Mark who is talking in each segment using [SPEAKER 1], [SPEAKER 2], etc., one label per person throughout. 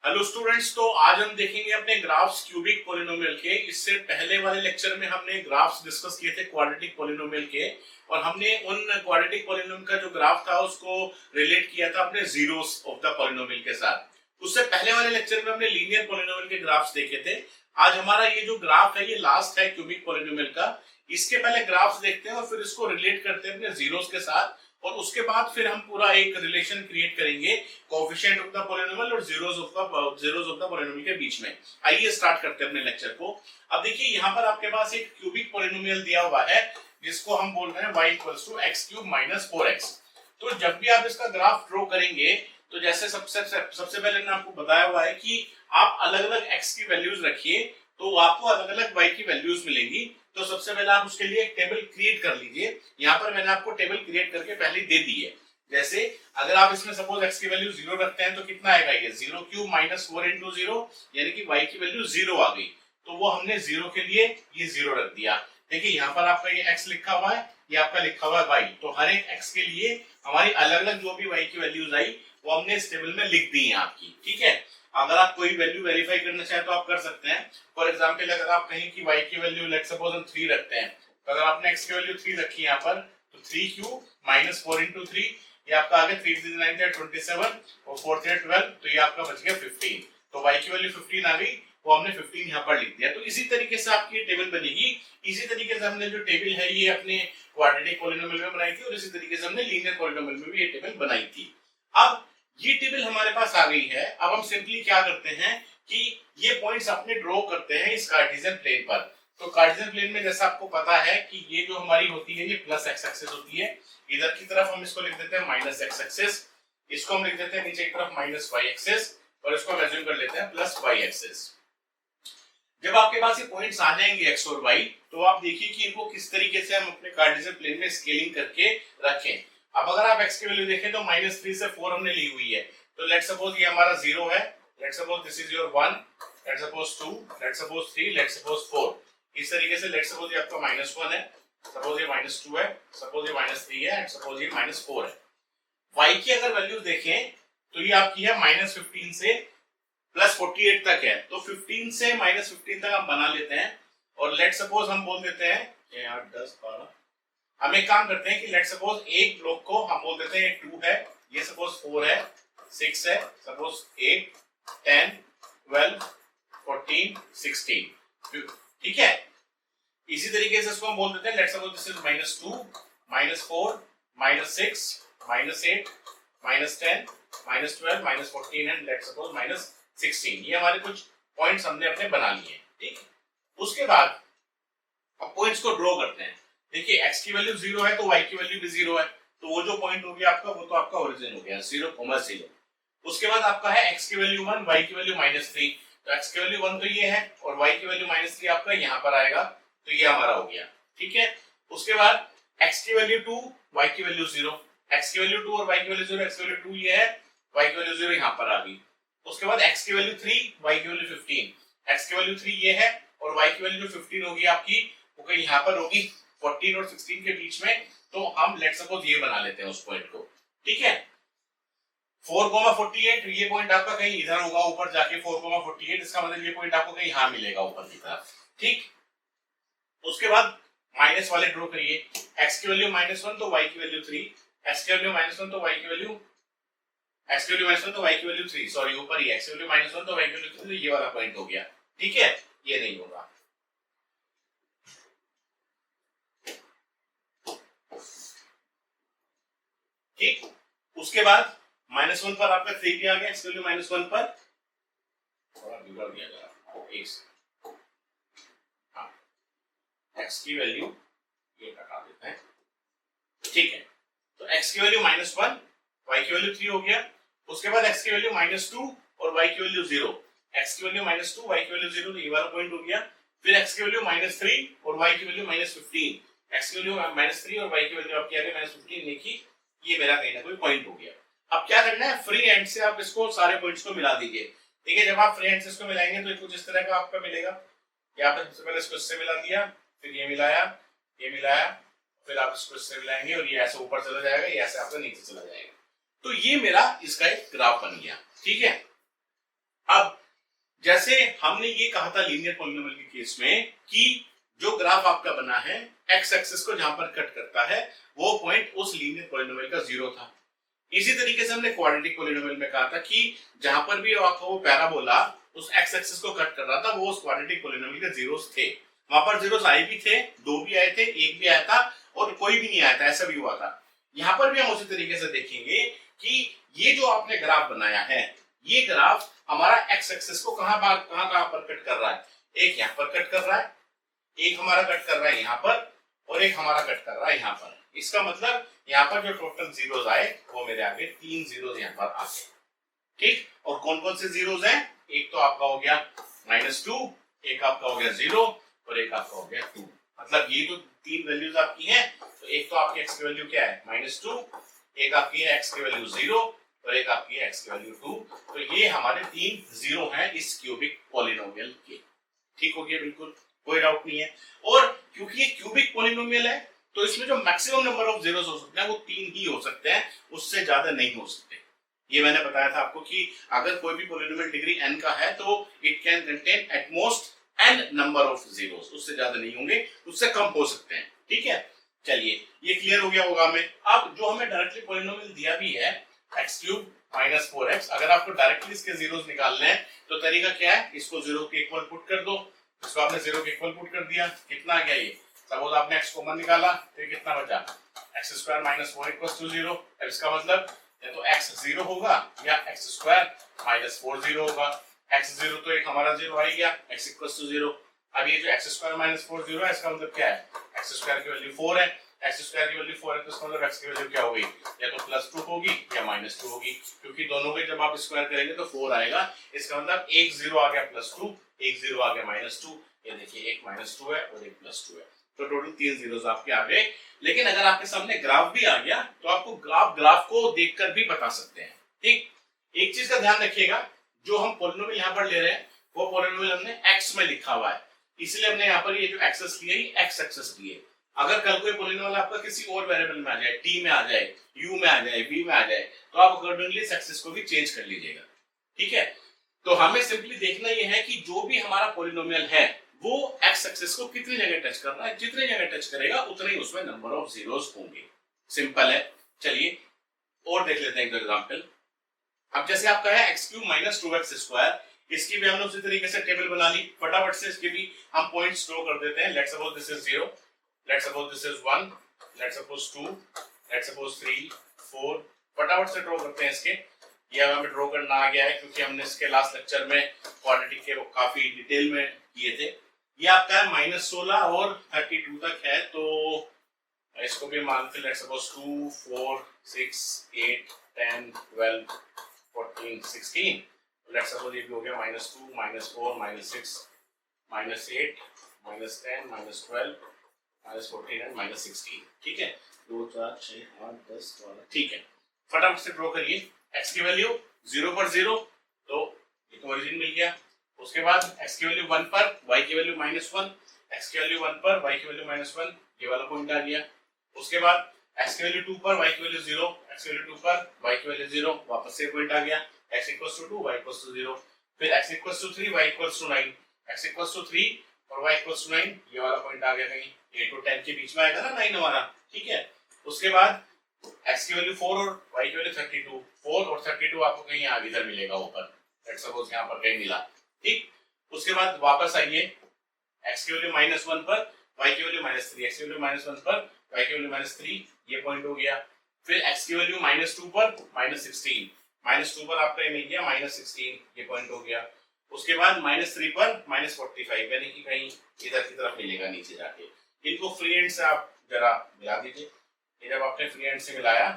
[SPEAKER 1] Hello students, तो आज हम देखेंगे अपने ग्राफ्स क्यूबिक पॉलिनोमियल के। इससे पहले वाले लेक्चर में हमने ग्राफ्स डिस्कस किए थे क्वाड्रेटिक पॉलिनोमियल के, और हमने उन क्वाड्रेटिक पॉलिनोमियल का जो ग्राफ था उसको रिलेट किया था अपने जीरोस ऑफ द पॉलिनोमियल के साथ। उससे पहले वाले लेक्चर में हमने लीनियर पॉलिनोमियल के ग्राफ्स देखे थे। आज हमारा ये जो ग्राफ है ये लास्ट है क्यूबिक पॉलिनोमियल का। इसके पहले ग्राफ्स देखते हैं और फिर इसको रिलेट करते हैं अपने जीरोस के साथ, और उसके बाद फिर हम पूरा एक रिलेशन क्रिएट करेंगे कोएफिशिएंट ऑफ द पॉलिनोमियल और जीरोस ऑफ द पॉलिनोमियल के बीच में। आइए स्टार्ट करते हैं अपने लेक्चर को। अब देखिए यहाँ पर आपके पास एक क्यूबिक पॉलिनोमियल दिया हुआ है जिसको हम बोल रहे हैं y equals to X cube minus 4x। तो जब भी आप इसका ग्राफ ड्रॉ करेंगे तो जैसे सबसे पहले मैंने आपको बताया हुआ है कि आप अलग अलग x की वैल्यूज रखिए तो आपको अलग अलग y की वैल्यूज मिलेंगी। तो सबसे पहले आप उसके लिए एक टेबल क्रिएट कर लीजिए। यहाँ पर मैंने आपको टेबल क्रिएट करके पहले दे दी है। जैसे अगर आप इसमें सपोज x की वैल्यू 0 रखते हैं तो कितना आएगा, ये 0 क्यूब माइनस 4 इंटू 0, यानी कि y की वैल्यू 0 आ गई। तो वो हमने 0 के लिए ये 0 रख दिया। देखिए यहाँ पर आपका ये x लिखा हुआ है, ये आपका लिखा हुआ है y। तो हर एक x के लिए हमारी अलग अलग जो भी y की वैल्यूज आई वो हमने इस टेबल में लिख दी है आपकी। ठीक है, अगर आप कोई वैल्यू वेरीफाई करना चाहे तो आप कर सकते हैं। फॉर एग्जांपल अगर आप कहीं की y की वैल्यू लेट्स सपोज हम 3 रखते हैं, तो अगर आपने x की वैल्यू 3 रखी है यहाँ पर, तो 3 क्यूब माइनस 4 इंटू 3, ये आपका आ गया 3 9 27 और 4 12, तो ये आपका बच गया 15। तो y की वैल्यू 15 आ गई, वो हमने 15 यहाँ पर लिख दिया। तो इसी तरीके से आपकी ये टेबल बनेगी। इसी तरीके से हमने जो टेबल है ये अपने क्वाड्रेटिक पॉलिनोमियल में बनाई थी, और इसी तरीके से हमने लीनियर पॉलिनोमियल में भी ये टेबल बनाई थी। अब ये टेबल हमारे पास आ गई है। अब हम सिंपली क्या करते हैं कि ये पॉइंट्स अपने ड्रॉ करते हैं इस कार्टेशियन प्लेन पर। तो कार्टेशियन प्लेन में जैसा आपको पता है कि ये जो हमारी होती है ये प्लस एक्स एक्सिस होती है। इधर की तरफ हम इसको लिख देते हैं माइनस एक्स एक्सिस, इसको हम लिख देते हैं नीचे की तरफ माइनस वाई एक्सिस, और इसको हम एज्यूम कर लेते हैं प्लस वाई एक्सिस। जब आपके पास ये पॉइंट्स आ जाएंगे एक्स और वाई, तो आप देखिए कि इनको किस तरीके से हम अपने कार्टेशियन प्लेन में स्केलिंग करके रखें। अब अगर आप x की वैल्यू देखें तो -3 से 4 हमने ली हुई है। तो लेट्स सपोज ये हमारा 0 है, let's suppose this is your 1, let's suppose 2, let's suppose 3, let's suppose 4। इस तरीके से लेट्स सपोज ये आपका -1 है, सपोज ये -2 है, सपोज ये -3 है, एंड सपोज ये -4 है। y की अगर वैल्यू देखें तो ये आपकी है -15 से +48 तक है। तो 15 से -15 तक हम बना लेते हैं, और लेट सपोज हम बोल देते हैं ये 8 10 12। हम एक काम करते हैं कि लेट सपोज एक ब्लॉक को हम बोल देते हैं 2 है, ये सपोज 4 है, 6 है, सपोज 8 10 12 14 16। ठीक है, इसी तरीके से इसको हम बोल देते हैं let suppose this is -2 -4 -6 -8 -10 -12 -14 and let suppose -16। ये हमारे कुछ पॉइंट्स हमने अपने बना लिए। ठीक, उसके बाद अब पॉइंट्स को ड्रॉ करते हैं। देखिए x की वैल्यू 0 है तो y की वैल्यू भी 0 है, तो वो जो पॉइंट हो गया आपका वो तो आपका ओरिजिन हो गया 0,0। उसके बाद आपका है x की वैल्यू 1, y की वैल्यू -3। तो x की वैल्यू 1 तो ये है, और y की वैल्यू -3 आपका यहाँ पर आएगा, तो ये हमारा हो गया। ठीक है, उसके बाद x की वैल्यू 2, y की वैल्यू 0, x की वैल्यू 2 और y की वैल्यू 0, x की वैल्यू 2 ये है, y की वैल्यू 0 यहाँ पर आ गई। उसके बाद x की वैल्यू 3, y की वैल्यू 15, x की वैल्यू 3 ये है, और y की वैल्यू जो 15 होगी आपकी वो कहीं यहाँ पर होगी 14 और 16 के बीच में। तो हम लेट सपोज ये बना लेते हैं उस पॉइंट को। ठीक है, 4,48 ये पॉइंट आपका कहीं इधर होगा ऊपर जाके 4,48, इसका मतलब ये पॉइंट आपको कहीं यहाँ मिलेगा ऊपर की तरफ। ठीक, उसके बाद माइनस वाले ड्रॉ करिए। x की वैल्यू -1 तो y की वैल्यू 3, x की वैल्यू -1 तो y की वैल्यू x की वैल्यू -1 तो y की वैल्यू 3, सॉरी ऊपर ही x की वैल्यू -1 तो y की वैल्यू 3, तो ये वाला पॉइंट हो गया। ठीक है, ये नहीं होगा। ठीक, उसके बाद -1 पर आपका 3 भी आ गया, x वैल्यू -1 पर थोड़ा बिगड़ गया जरा, एक से हाँ, x की वैल्यू ये हटा देते हैं। ठीक है, तो x की वैल्यू -1, y की वैल्यू 3 हो गया। उसके बाद x की वैल्यू -2 और y की वैल्यू 0, x की वैल्यू -2 y की वैल्यू 0, तो ये वाला पॉइंट हो गया। फिर x की वैल्यू -3 और y की वैल्यू -15, x की वैल्यू -3 और y की वैल्यू आपकी आ गई -15 लिखी, ये मेरा कहीं ना कोई पॉइंट हो गया। अब क्या करना है, फ्री हैंड से आप इसको सारे पॉइंट्स को मिला दीजिए। ठीक है, जब आप फ्री हैंड से इसको मिलाएंगे तो कुछ इस तरह का आपका मिलेगा। यहाँ पे सबसे पहले इसको इससे मिला दिया, फिर ये मिलाया, फिर आप इसको इससे मिलाएंगे, और ये ऐसे ऊपर चला जाएगा, ये ऐसे आपका नीचे चला जाएगा। तो ये मेरा इसका एक ग्राफ बन गया। ठीक है, जैसे हमने ये कहा था लीनियर पॉलिनोमियल के केस में कि जो ग्राफ आपका बना है एक्स एक्सिस को जहां पर कट करता है वो पॉइंट उस लीनियर पॉलिनोमियल का जीरो था। इसी तरीके से हमने क्वाड्रेटिक पॉलिनोमियल में कहा था कि जहां पर भी आपका वो पैराबोला उस एक्स एक्सिस को कट कर रहा था वो उस क्वाड्रेटिक पॉलिनोमियल के जीरोस थे। वहां पर जीरोस आए भी थे, दो भी आए थे, एक भी आया था और कोई भी नहीं आया था, ऐसा भी हुआ था। यहाँ पर भी हम उसी तरीके से देखेंगे कि ये जो आपने ग्राफ बनाया है ये ग्राफ हमारा एक्स एक्सिस को कहां पर कट कर रहा है। एक यहाँ पर कट कर रहा है, एक हमारा कट कर रहा है यहाँ पर और एक हमारा कट कर रहा है यहाँ पर। इसका मतलब यहाँ पर जो टोटल जीरोस आए वो मेरे आगे 3 जीरोस यहाँ पर आ गए। ठीक, और कौन कौन से जीरोस हैं? एक तो आपका हो गया -2, एक आपका हो गया 0 और एक आपका हो गया 2। मतलब ये जो 3 वैल्यूज आपकी हैं तो एक तो आपकी x की वैल्यू क्या है -2, एक आपकी है x की वैल्यू 0 और एक आपकी है x की वैल्यू 2। तो ये हमारे 3 जीरो हैं इस क्यूबिक पॉलिनोमियल के। ठीक हो गया, बिल्कुल कोई डाउट नहीं है। और क्योंकि ये क्यूबिक पॉलिनोमियल है तो इसमें जो मैक्सिमम नंबर ऑफ जीरोस हो सकते हैं वो 3 ही हो सकते हैं, उससे ज्यादा नहीं हो सकते। ये मैंने बताया था आपको कि अगर कोई भी पॉलिनोमियल डिग्री n का है तो it can contain at most n number of zeros, उससे ज्यादा नहीं होंगे, उससे कम हो सकते हैं। ठीक है, चलिए ये क्लियर हो गया होगा हमें। अब जो हमें डायरेक्टली पॉलिनोमियल दिया भी है x³ - 4x, अगर आपको डायरेक्टली इसके जीरोस निकालने हैं तो तरीका क्या है, इसको 0 के इक्वल पुट कर दो। इसको आपने 0 के इक्वल पुट कर दिया, कितना आ गया ये? सपोज आपने x कॉमन निकाला तो कितना बचा? x² - 4 = 0। अब इसका मतलब या तो x 0 होगा या x² - 4 0 होगा। x 0 तो एक हमारा 0 आ गया, x = 0। अब ये जो x² - 4 0 है इसका मतलब क्या है? x² की वैल्यू 4 है, x² की वैल्यू 4 है तो इसका मतलब x की वैल्यू क्या होगी? या तो +2 होगी या -2 होगी, क्योंकि दोनों के जब आप स्क्वायर करेंगे तो 4 आएगा। इसका मतलब एक 0 आ गया +2, एक 0 आ गया -2। ये देखिए एक -2 है और एक +2 है, तो टोटल 3 जीरोस आपके आ गए। लेकिन अगर आपके सामने ग्राफ भी आ गया तो आपको ग्राफ को देखकर भी बता सकते हैं। ठीक, एक चीज का ध्यान रखिएगा, जो हम पॉलिनोमियल यहाँ पर ले रहे हैं वो पॉलिनोमियल हमने x में लिखा हुआ है, इसलिए हमने यहाँ पर ये जो एक्सेस लिया है x एक्सेस लिए। अगर कल कोई पॉलिनोमियल आपका किसी और वेरिएबल में आ जाए, t में आ जाए, u में आ जाए, v में आ जाए, तो आप अकॉर्डिंगली इस एक्सेस को भी चेंज कर लीजिएगा। ठीक है, तो हमें सिंपली देखना ये है कि जो भी हमारा पॉलिनोमियल है वो x एक्सिस को कितनी जगह टच कर रहा है, जितनी जगह टच करेगा उतने ही उसमें नंबर ऑफ जीरोस होंगे। सिंपल है। चलिए और देख लेते हैं एक एग्जांपल। अब जैसे आपका है x³ - 2x², इसकी भी हमने उसी तरीके से टेबल बना ली। फटाफट से इसके भी हम पॉइंट्स ड्रॉ कर देते हैं। Let's suppose this is 0, let's suppose this is 1, let's suppose 2, let's suppose 3, 4। फटाफट से ड्रॉ करते हैं इसके। ये हमें ड्रॉ करना आ गया है क्योंकि हमने इसके लास्ट लेक्चर में क्वाड्रेटिक के वो काफी डिटेल में किए थे। ये आपका है -16 और 32 तक है, तो इसको भी मानते लेट्स सपोज 2, 4, 6, 8, 10, 12, 14, 16। लेट्स सपोज ये भी हो गया -2, -4, -6, -8, -10, -12, -14 एंड -16। ठीक है, 2, 4, 6, 8, 10, 12। ठीक है, फटाफट से ड्रॉ करिए। x की वैल्यू 0 पर 0 तो ये तो ओरिजिन मिल गया। उसके बाद x की वैल्यू 1 पर y की वैल्यू -1, x की वैल्यू 1 पर y की वैल्यू -1, ये वाला पॉइंट आ गया। उसके बाद x की वैल्यू 2 पर y की वैल्यू 0, x की वैल्यू 2 पर y की वैल्यू 0, वापस से पॉइंट आ गया x = 2 y = 0। फिर x = 3 y = 9, x = 3 और y = 9, ये वाला पॉइंट आ गया कहीं 8 और 10 के बीच में आएगा ना 9 हमारा। ठीक है, उसके बाद x की वैल्यू 4 और y की वैल्यू 32, 4 और 32 आपको कहीं यहाँ इधर मिलेगा ऊपर, लेट्स सपोज यहाँ पर कहीं मिला। ठीक, उसके बाद वापस आइए, x की वैल्यू -1 पर y की वैल्यू -3, x की वैल्यू -1 पर y की वैल्यू -3, ये पॉइंट हो गया। फिर x की वैल्यू -2 पर -16, -2 पर आपका ये मिल गया -16, ये पॉइंट हो गया। उसके बाद -3 पर -45, यानी कि कहीं इधर की तरफ मिलेगा नीचे जाके। इनको फ्री हैंड से आप जरा मिला दीजिए। ये जब आपने फ्री हैंड से मिलाया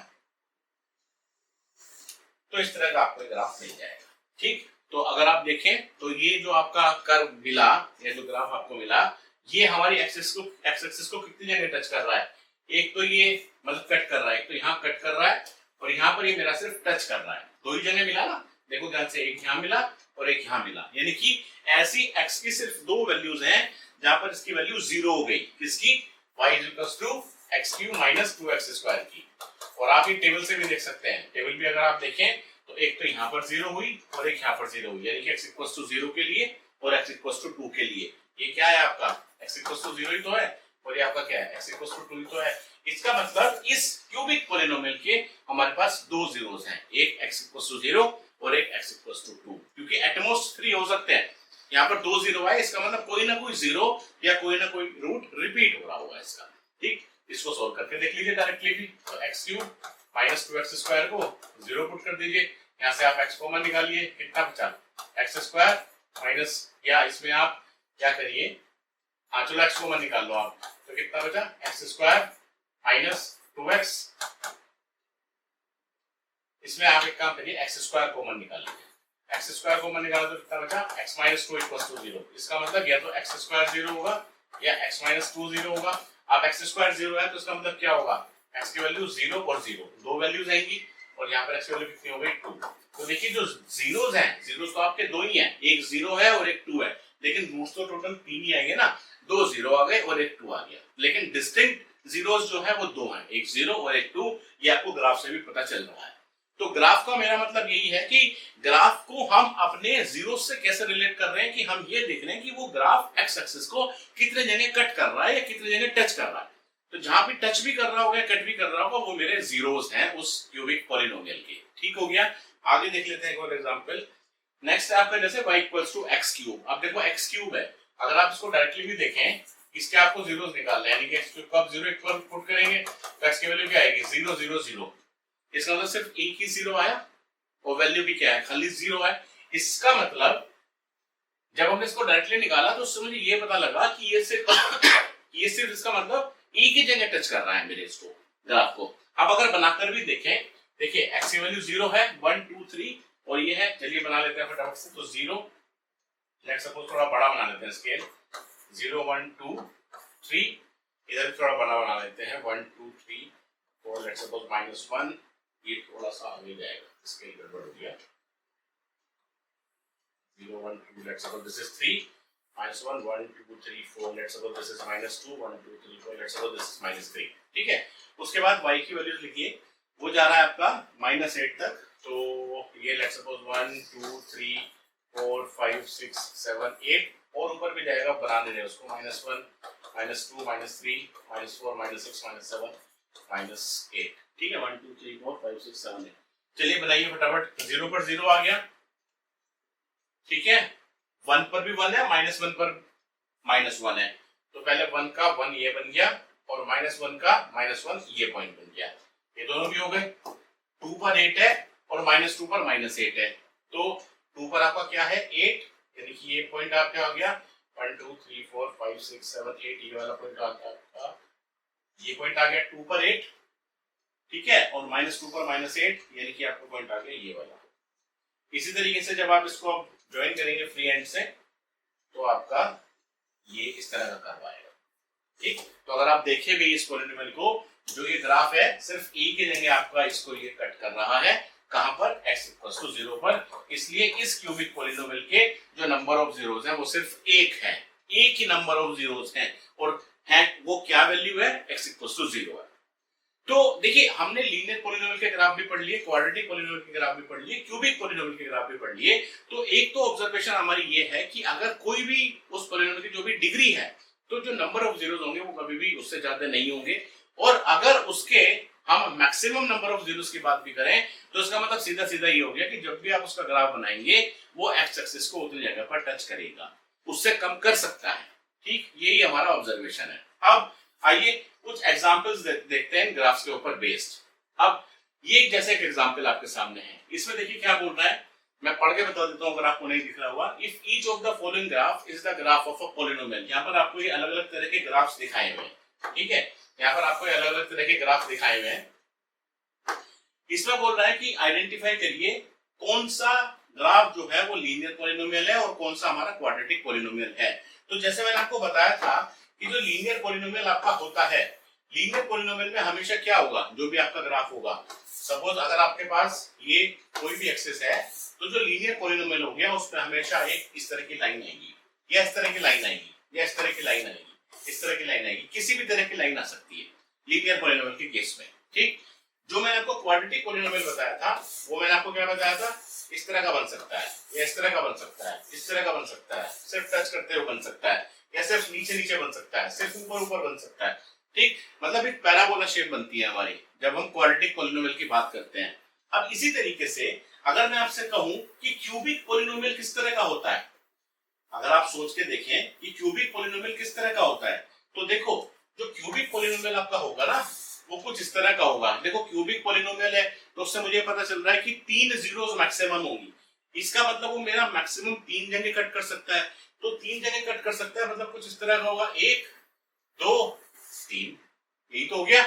[SPEAKER 1] तो इस तरह का आपको ग्राफ मिल जाएगा। ठीक, तो अगर आप देखें तो ये जो आपका कर्व मिला, ये जो ग्राफ आपको मिला, ये हमारी एक्स एक्सिस को कितनी जगह टच कर रहा है? एक तो ये मतलब कट कर रहा है, एक तो यहाँ कट कर रहा है और यहाँ पर ये मेरा सिर्फ टच कर रहा है। दो ही जगह मिला ना, देखो ध्यान से, एक यहाँ मिला और एक यहाँ मिला, यानी कि ऐसी एक्स की सिर्फ दो वैल्यूज हैं जहां पर इसकी वैल्यू 0 हो गई। किसकी? y = x³ - 2x² की। और आप ये टेबल से भी देख सकते हैं। टेबल भी अगर आप देखें तो एक तो यहाँ पर 0 हुई और एक यहाँ पर 0 हुई, यानी कि x इक्वल्स टू 0 के लिए और x इक्वल्स टू 2 के लिए। ये क्या है आपका x इक्वल्स टू 0 ही तो है और ये आपका क्या है x इक्वल्स टू 2 ही तो है। इसका मतलब इस क्यूबिक पॉलिनोमियल के हमारे पास दो जीरोस हैं, एक x इक्वल्स टू 0 और एक x इक्वल्स टू 2, क्योंकि एटमोस्ट 3 हो सकते हैं। यहाँ पर दो जीरो है, इसका मतलब कोई ना कोई जीरो या कोई ना कोई रूट रिपीट हो रहा होगा इसका। ठीक, इसको सोल्व करके देख लीजिए डायरेक्टली भी। तो x cube minus 2x square को 0 पुट कर दीजिए, यहाँ से आप x कॉमन निकालिए, कितना बचा x स्क्वायर माइनस, या इसमें आप क्या करिए, हाँ चलो x कॉमन निकाल लो आप, तो कितना बचा x स्क्वायर माइनस 2x, इसमें आप एक काम करिए x स्क्वायर कॉमन निकाल लीजिए, x स्क्वायर कॉमन निकाला तो कितना बचा x माइनस 2 इक्वल्स टू 0। इसका मतलब या तो x स्क्वायर 0 होगा या x माइनस 2 0 होगा। अब x स्क्वायर 0 है तो इसका मतलब क्या होगा, x की वैल्यू 0 और 0 दो वैल्यूज आएंगी और यहाँ पर x की वैल्यू कितनी हो गई 2। तो देखिए जो जीरोस हैं, जीरोस तो आपके दो ही हैं, एक 0 है और एक 2 है, लेकिन रूट्स तो टोटल 3 ही आएंगे ना, दो 0 आ गए और एक 2 आ गया, लेकिन डिस्टिंक्ट जीरोस जो है वो दो हैं, एक 0 और एक 2। ये आपको ग्राफ से भी पता चल रहा है। तो ग्राफ का मेरा मतलब यही है कि ग्राफ को हम अपने जीरो से कैसे रिलेट कर रहे हैं कि हम ये देख रहे हैं कि वो ग्राफ एक्स एक्सिस को कितने जगह कट कर रहा है या कितने जगह टच कर रहा है। तो जहां भी टच भी कर रहा होगा, कट भी कर रहा होगा, वो मेरे जीरोस हैं उस क्यूबिक पॉलिनोमियल के। ठीक हो गया, आगे देख लेते हैं एक और एग्जांपल। नेक्स्ट आपका जैसे y equals to x cube. अब देखो x क्यूब है, अगर आप इसको डायरेक्टली भी देखें, इसके आपको जीरोस निकालना है, यानी कि x क्यूब को आप 0 इक्वल पुट करेंगे तो x की वैल्यू क्या आएगी 0 0 0। इसका मतलब सिर्फ एक ही 0 आया और वैल्यू भी क्या है खाली 0 है। इसका मतलब जब हमने इसको डायरेक्टली निकाला तो उससे मुझे ये पता लगा कि ये सिर्फ इसका मतलब एक ही जगह टच कर रहा है मेरे इसको ग्राफ को। अब अगर बनाकर भी देखें, देखिए x की वैल्यू 0 है 1 2 3 और ये है, चलिए बना लेते हैं फटाफट से। तो 0, लेट्स सपोज थोड़ा बड़ा बना लेते हैं स्केल, 0 1 2 3, इधर भी थोड़ा बड़ा बना लेते हैं 1 2 3 4, लेट्स सपोज -1, ये थोड़ा सा आगे जाएगा, स्केल गड़बड़ हो गया। 0 1 2, let's suppose this is 3, -1 1 2 3 4, let's suppose this is -2 1 2 3 4, let's suppose this is -3। ठीक है, उसके बाद y की वैल्यूज लिखिए, वो जा रहा है आपका -8 तक, तो ये लेट्स सपोज 1 2 3 4 5 6 7 8 और ऊपर भी जाएगा, बना दे रहे उसको -1 -2 -3 -4 -6 -7 -8। ठीक है, 1 2 3 4 5 6 7 8। चलिए बनाइए फटाफट। 0 पर 0 आ गया, ठीक है, 1 पर भी 1 है, -1 पर -1 है, तो पहले 1 का 1 ये बन गया और -1 का -1 ये पॉइंट बन गया, ये दोनों भी हो गए। 2 पर 8 है और -2 पर -8 है, तो 2 पर आपका क्या है 8, यानी कि ये पॉइंट आपका आ गया 1 2 3 4 5 6 7 8, ये वाला पॉइंट आपका, ये पॉइंट आ गया 2 पर 8, ठीक है, और -2 पर -8, यानी कि आपका पॉइंट आ गया ये वाला। इसी तरीके से जब आप इसको ज्वाइन करेंगे फ्री एंड से तो आपका ये इस तरह का कर्व आएगा। ठीक, तो अगर आप देखें भी इस पॉलिनोमियल को, जो ये ग्राफ है सिर्फ एक ही जगह आपका इसको ये कट कर रहा है, कहां पर x इक्वल्स टू 0 पर। इसलिए इस क्यूबिक पॉलिनोमियल के जो नंबर ऑफ जीरोस हैं वो सिर्फ एक है, एक ही नंबर ऑफ जीरोस हैं, और है वो क्या वैल्यू है x इक्वल्स टू 0 है। तो देखिए हमने लीनियर पॉलिनोमियल के ग्राफ भी पढ़ लिए, क्वाड्रेटिक पॉलिनोमियल के ग्राफ भी पढ़ लिए, क्यूबिक पॉलिनोमियल के ग्राफ भी पढ़ लिए। तो एक तो ऑब्जर्वेशन हमारी ये है कि अगर कोई भी उस पॉलिनोमियल की जो भी डिग्री है, तो जो नंबर ऑफ जीरोस होंगे वो कभी भी उससे ज्यादा नहीं होंगे, और अगर उसके हम मैक्सिमम नंबर ऑफ जीरोस की बात भी करें तो इसका मतलब सीधा सीधा ये हो गया कि जब भी आप उसका ग्राफ बनाएंगे वो एक्स एक्सिस को उतनी जगह पर टच करेगा, उससे कम कर सकता है। ठीक, यही हमारा ऑब्जर्वेशन है। अब आइए कुछ एग्जांपल्स देखते हैं ग्राफ्स के ऊपर बेस्ड। अब ये जैसे एक एग्जांपल आपके सामने है, इसमें देखिए क्या बोल रहा है, मैं पढ़ के बता देता हूं अगर आपको नहीं दिख रहा हुआ। If each of the following graph is the graph of a polynomial, यहाँ पर आपको ये अलग अलग तरह के ग्राफ्स दिखाए हुए हैं। ठीक है, यहाँ पर आपको अलग अलग तरह के ग्राफ दिखाए हुए हैं। इसमें बोल रहा है कि आइडेंटिफाई करिए कौन सा ग्राफ जो है वो लीनियर पॉलिनोमियल है और कौन सा हमारा क्वाड्रेटिक पॉलिनोमियल है। तो जैसे मैंने आपको बताया था कि जो लीनियर पॉलिनोमियल आपका होता है, लीनियर पॉलिनोमियल में हमेशा क्या होगा, जो भी आपका ग्राफ होगा, सपोज अगर आपके पास ये कोई भी एक्सिस है, तो जो लीनियर पॉलिनोमियल हो गया उस पर हमेशा एक इस तरह की लाइन आएगी, या इस तरह की लाइन आएगी, या इस तरह की लाइन आएगी, इस तरह की लाइन आएगी, किसी भी तरह की लाइन आ सकती है लीनियर पॉलिनोमियल के केस में। ठीक, जो मैंने आपको क्वाड्रेटिक पॉलिनोमियल बताया था वो मैंने आपको क्या बताया था, इस तरह का बन सकता है, या इस तरह का बन सकता है, इस तरह का बन सकता है, सिर्फ टच करते हुए बन सकता है, या सिर्फ नीचे नीचे बन सकता है, सिर्फ ऊपर ऊपर बन सकता है। ठीक, मतलब एक पैराबोला शेप बनती है हमारी जब हम क्वाड्रेटिक पॉलिनोमियल की बात करते हैं। अब इसी तरीके से अगर मैं आपसे कहूं कि क्यूबिक पॉलिनोमियल किस तरह का होता है, अगर आप सोच के देखें कि क्यूबिक पॉलिनोमियल किस तरह का होता है, तो देखो जो क्यूबिक पॉलिनोमियल आपका होगा ना वो कुछ इस तरह का होगा। देखो क्यूबिक पॉलिनोमियल है तो उससे मुझे पता चल रहा है कि 3 जीरोस मैक्सिमम होंगी, इसका मतलब वो मेरा मैक्सिमम 3 जगह कट कर सकता है, तो 3 जगह कट कर सकता है मतलब कुछ इस तरह का होगा, 1 2 3, यही तो हो गया।